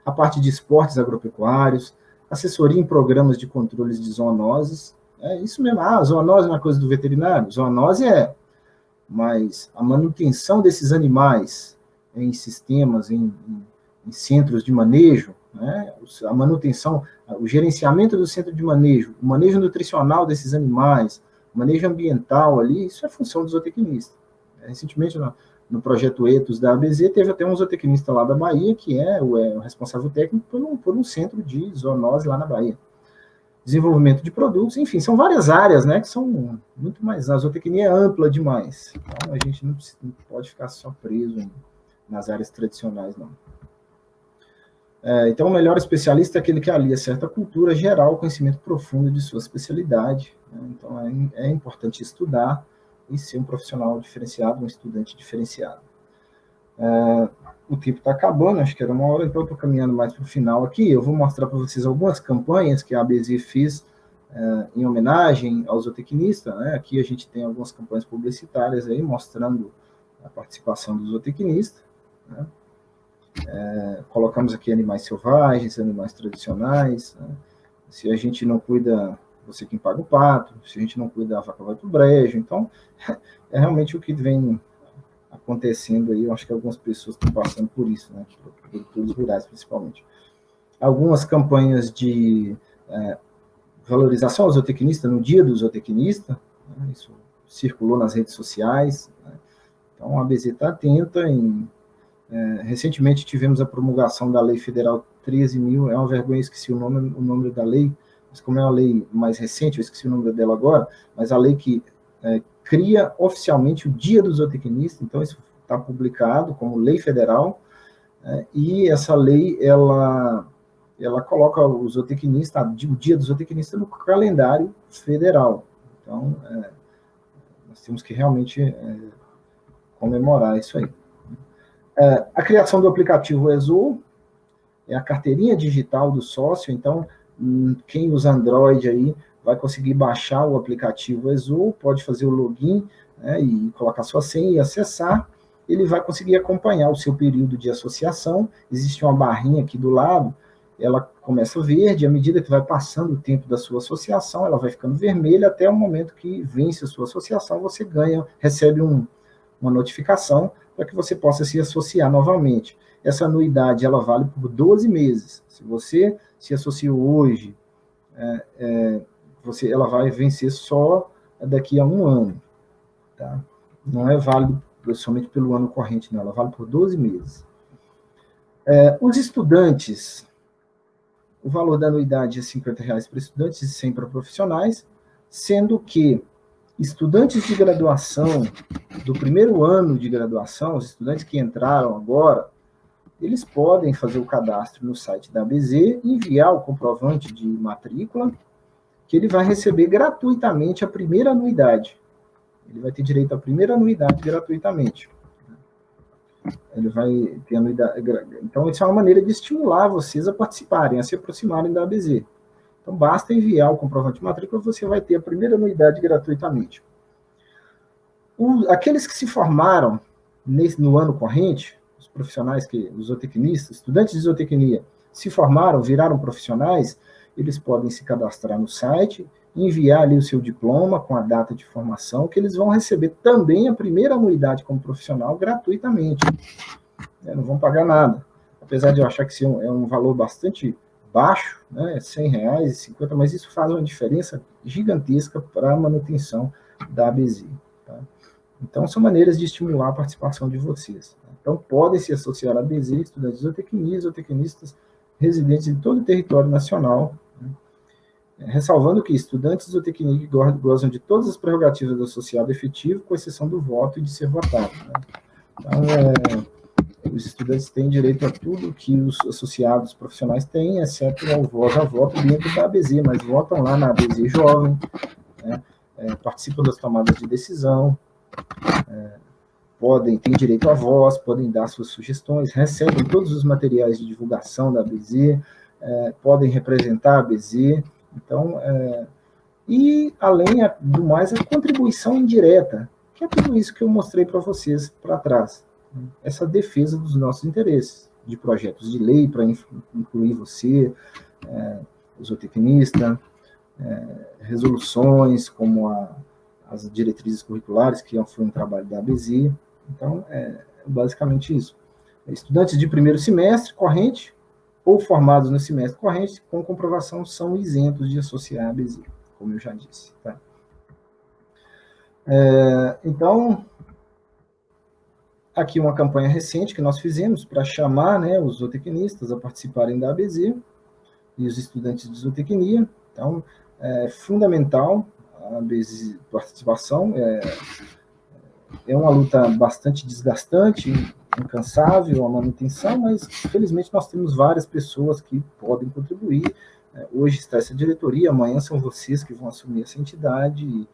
A parte de esportes agropecuários, assessoria em programas de controles de zoonoses. É isso mesmo. Zoonose não é coisa do veterinário? Zoonose mas a manutenção desses animais em sistemas, em centros de manejo, né? A manutenção, o gerenciamento do centro de manejo, o manejo nutricional desses animais, o manejo ambiental ali, isso é função do zootecnista. Recentemente, no projeto Ethos da ABZ, teve até um zootecnista lá da Bahia, que é o responsável técnico por um centro de zoonose lá na Bahia. Desenvolvimento de produtos, enfim, são várias áreas, né, que são muito mais... A zootecnia é ampla demais, então a gente não pode ficar só preso nas áreas tradicionais, não. Então, o melhor especialista é aquele que alia certa cultura geral, conhecimento profundo de sua especialidade, né? Então, é importante estudar e ser um profissional diferenciado, um estudante diferenciado. O tempo está acabando, acho que era 1 hora, então eu estou caminhando mais para o final aqui. Eu vou mostrar para vocês algumas campanhas que a ABZ fez em homenagem ao zootecnista, né? Aqui a gente tem algumas campanhas publicitárias aí, mostrando a participação do zootecnista, né? Colocamos aqui animais selvagens, animais tradicionais, né? Se a gente não cuida, você quem paga o pato, se a gente não cuida, a vaca vai para o brejo. Então, é realmente o que vem acontecendo aí. Eu acho que algumas pessoas estão passando por isso, né? Produtores rurais, principalmente. Algumas campanhas de valorização ao zootecnista no dia do zootecnista, né? Isso circulou nas redes sociais, né? Então, a ABZ está atenta. Recentemente tivemos a promulgação da Lei Federal 13.000, é uma vergonha, esqueci o nome da lei, mas como é uma lei mais recente, eu esqueci o nome dela agora, mas a lei que cria oficialmente o Dia do Zootecnista, então isso está publicado como lei federal, e essa lei, ela coloca o zootecnista, o Dia do Zootecnista no calendário federal. Então, nós temos que realmente comemorar isso aí. A criação do aplicativo EZOO, é a carteirinha digital do sócio. Então, Quem usa Android aí vai conseguir baixar o aplicativo Exo, pode fazer o login, né, e colocar sua senha e acessar. Ele vai conseguir acompanhar o seu período de associação. Existe uma barrinha aqui do lado, ela começa verde, à medida que vai passando o tempo da sua associação, ela vai ficando vermelha, até o momento que vence a sua associação, você recebe uma notificação para que você possa se associar novamente. Essa anuidade, ela vale por 12 meses. Se você se associou hoje, ela vai vencer só daqui a um ano. Tá? Não é válido somente pelo ano corrente, não. Ela vale por 12 meses. Os estudantes, o valor da anuidade é R$50 para estudantes e 100 para profissionais, sendo que estudantes de graduação, do primeiro ano de graduação, os estudantes que entraram agora, eles podem fazer o cadastro no site da ABZ, enviar o comprovante de matrícula, que ele vai receber gratuitamente a primeira anuidade. Ele vai ter direito à primeira anuidade gratuitamente. Ele vai ter anuidade. Então, isso é uma maneira de estimular vocês a participarem, a se aproximarem da ABZ. Então, basta enviar o comprovante de matrícula, você vai ter a primeira anuidade gratuitamente. Aqueles que se formaram no ano corrente, os profissionais, os zootecnistas, estudantes de zootecnia, se formaram, viraram profissionais, eles podem se cadastrar no site, enviar ali o seu diploma com a data de formação, que eles vão receber também a primeira anuidade como profissional gratuitamente. Não vão pagar nada. Apesar de eu achar que isso é um valor bastante baixo, né, R$100,50, mas isso faz uma diferença gigantesca para a manutenção da ABZ. Tá? Então, são maneiras de estimular a participação de vocês. Tá? Então, podem se associar à ABZ, estudantes de zootecnia, zootecnistas, residentes em todo o território nacional, né? Ressalvando que estudantes de zootecnia gozam de todas as prerrogativas do associado efetivo, com exceção do voto e de ser votado. Né? Então, os estudantes têm direito a tudo que os associados profissionais têm, exceto ao voto dentro da ABZ, mas votam lá na ABZ Jovem, né? Participam das tomadas de decisão, têm direito à voz, podem dar suas sugestões, recebem todos os materiais de divulgação da ABZ, podem representar a ABZ. Então, e além do mais, a contribuição indireta, que é tudo isso que eu mostrei para vocês para trás. Essa defesa dos nossos interesses, de projetos de lei para incluir você, o zootecnista, resoluções como as diretrizes curriculares, que foi um trabalho da ABZ. Então, basicamente isso. Estudantes de primeiro semestre corrente ou formados no semestre corrente, com comprovação, são isentos de associar a ABZ, como eu já disse. Tá? Então, aqui uma campanha recente que nós fizemos para chamar, né, os zootecnistas a participarem da ABZ e os estudantes de zootecnia. Então, é fundamental a ABZ participação. É uma luta bastante desgastante, incansável a manutenção, mas felizmente nós temos várias pessoas que podem contribuir. Hoje está essa diretoria, amanhã são vocês que vão assumir essa entidade,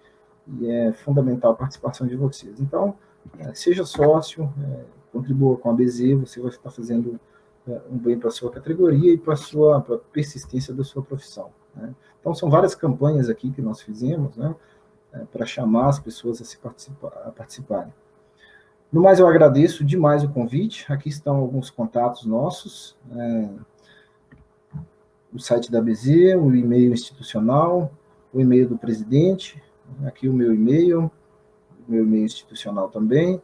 e é fundamental a participação de vocês. Então, seja sócio, contribua com a ABZ, você vai estar fazendo um bem para a sua categoria e para a persistência da sua profissão. Né? Então, são várias campanhas aqui que nós fizemos, né, para chamar as pessoas a participarem. No mais, eu agradeço demais o convite. Aqui estão alguns contatos nossos, o site da ABZ, o e-mail institucional, o e-mail do presidente, aqui o meu e-mail institucional também,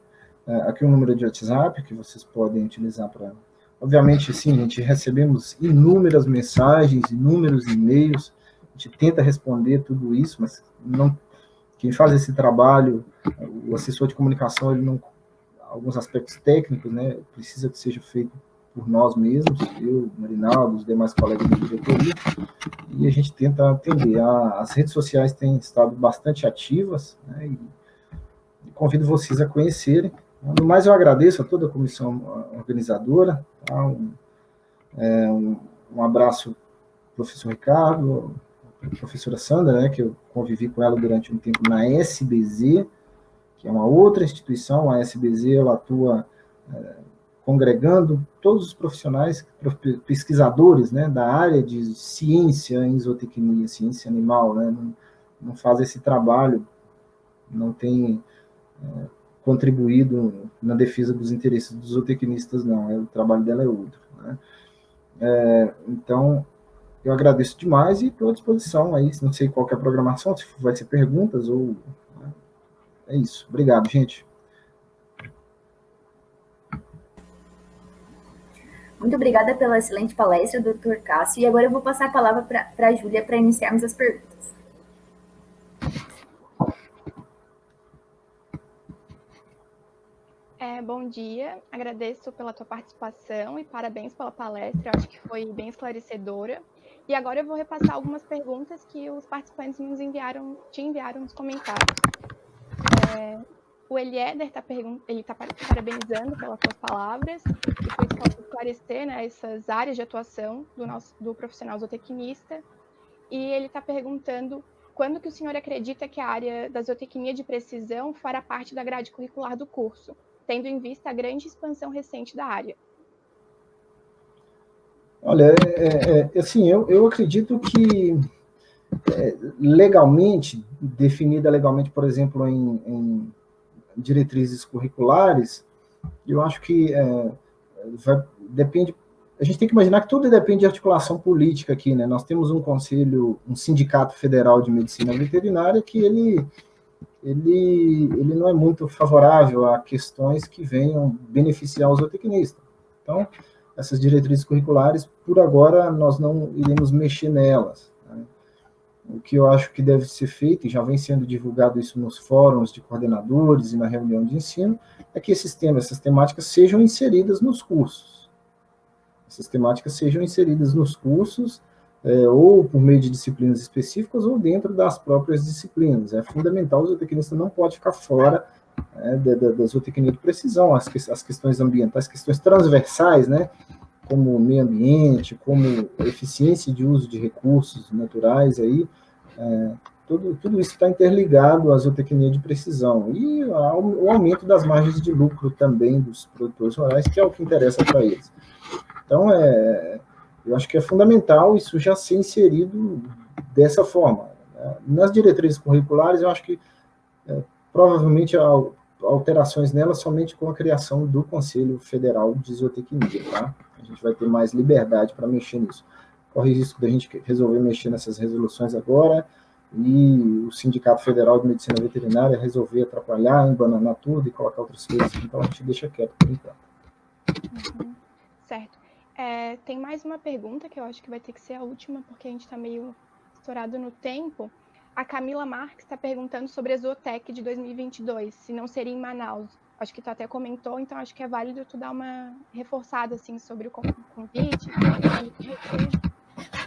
aqui o número de WhatsApp, que vocês podem utilizar para... Obviamente, sim, a gente recebemos inúmeras mensagens, inúmeros e-mails, a gente tenta responder tudo isso, mas quem faz esse trabalho, o assessor de comunicação, ele não... Alguns aspectos técnicos, né, precisa que seja feito por nós mesmos, eu, Marinaldo, os demais colegas da diretoria, e a gente tenta atender. As redes sociais têm estado bastante ativas, né, e convido vocês a conhecerem. No mais, eu agradeço a toda a comissão organizadora. Tá? Um abraço ao professor Ricardo, a professora Sandra, né, que eu convivi com ela durante um tempo na SBZ, que é uma outra instituição. A SBZ ela atua congregando todos os profissionais, pesquisadores, né, da área de ciência em zootecnia, ciência animal, né, não faz esse trabalho, não tem contribuído na defesa dos interesses dos zootecnistas, não, o trabalho dela é outro, né. Então, eu agradeço demais e estou à disposição aí, não sei qual que é a programação, se vai ser perguntas ou... É isso. Obrigado, gente. Muito obrigada pela excelente palestra, Dr. Cássio. E agora eu vou passar a palavra para a Júlia para iniciarmos as perguntas. Bom dia, agradeço pela tua participação e parabéns pela palestra, acho que foi bem esclarecedora. E agora eu vou repassar algumas perguntas que os participantes te enviaram nos comentários. O Eliéder está parabenizando pelas suas palavras e por esclarecer, né, essas áreas de atuação do profissional zootecnista. E ele está perguntando quando que o senhor acredita que a área da zootecnia de precisão fará parte da grade curricular do curso, tendo em vista a grande expansão recente da área? Olha, assim, eu acredito que legalmente, definida legalmente, por exemplo, em diretrizes curriculares, eu acho que depende. A gente tem que imaginar que tudo depende de articulação política aqui, né? Nós temos um conselho, um sindicato federal de medicina veterinária que ele não é muito favorável a questões que venham beneficiar os zootecnistas. Então, essas diretrizes curriculares, por agora, nós não iremos mexer nelas. Né? O que eu acho que deve ser feito, e já vem sendo divulgado isso nos fóruns de coordenadores e na reunião de ensino, é que esses temas, essas temáticas sejam inseridas nos cursos. Essas temáticas sejam inseridas nos cursos, ou por meio de disciplinas específicas, ou dentro das próprias disciplinas. É fundamental, o zootecnista não pode ficar fora da zootecnia de precisão, as questões ambientais, questões transversais, né, como meio ambiente, como eficiência de uso de recursos naturais, aí, tudo isso está interligado à zootecnia de precisão, e o aumento das margens de lucro também dos produtores rurais, que é o que interessa para eles. Então, eu acho que é fundamental isso já ser inserido dessa forma. Nas diretrizes curriculares, eu acho que provavelmente alterações nelas somente com a criação do Conselho Federal de Zootecnia, tá? A gente vai ter mais liberdade para mexer nisso. Corre o risco da gente resolver mexer nessas resoluções agora e o Sindicato Federal de Medicina Veterinária resolver atrapalhar, embananar tudo e colocar outras coisas. Então, a gente deixa quieto por enquanto. Certo. Tem mais uma pergunta que eu acho que vai ter que ser a última, porque a gente está meio estourado no tempo. A Camila Marques está perguntando sobre a Zootec de 2022, se não seria em Manaus. Acho que tu até comentou, então acho que é válido tu dar uma reforçada assim, sobre o convite.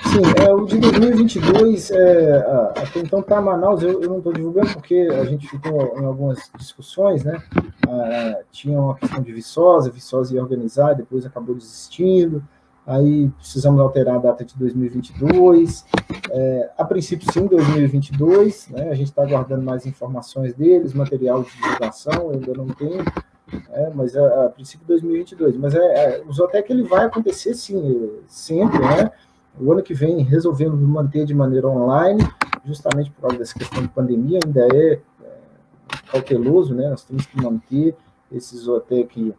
Sim, o de 2022, até então está Manaus, eu não estou divulgando porque a gente ficou em algumas discussões, né? Tinha uma questão de Viçosa ia organizar, depois acabou desistindo, aí precisamos alterar a data de 2022, a princípio sim, 2022, né? A gente está aguardando mais informações deles, material de divulgação, ainda não tem, mas a princípio 2022, mas o Zootec ele vai acontecer sim, sempre, né? O ano que vem resolvemos manter de maneira online, justamente por causa dessa questão de pandemia, ainda é cauteloso, né? Nós temos que manter esse Zootec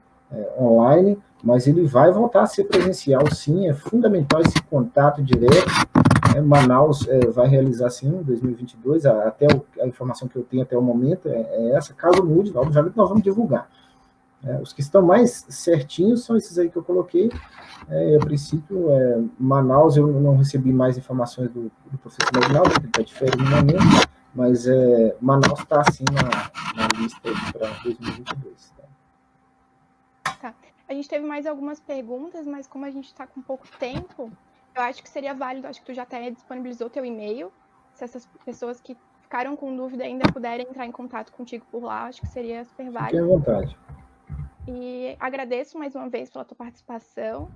online, mas ele vai voltar a ser presencial, sim, é fundamental esse contato direto. Manaus vai realizar, sim, em 2022, até a informação que eu tenho até o momento é essa. Caso mude, obviamente nós vamos divulgar. Os que estão mais certinhos são esses aí que eu coloquei. A princípio, Manaus, eu não recebi mais informações do professor Magnaldo, porque ele está de férias no momento, mas Manaus está, assim, na lista para 2022. Tá. A gente teve mais algumas perguntas, mas como a gente está com pouco tempo, eu acho que seria válido, acho que tu já até disponibilizou teu e-mail, se essas pessoas que ficaram com dúvida ainda puderem entrar em contato contigo por lá, acho que seria super válido. Fique à vontade. E agradeço mais uma vez pela tua participação.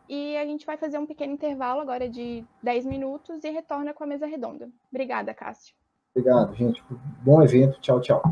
E a gente vai fazer um pequeno intervalo agora de 10 minutos e retorna com a mesa redonda. Obrigada, Cássio. Obrigado, gente. Bom evento. Tchau, tchau.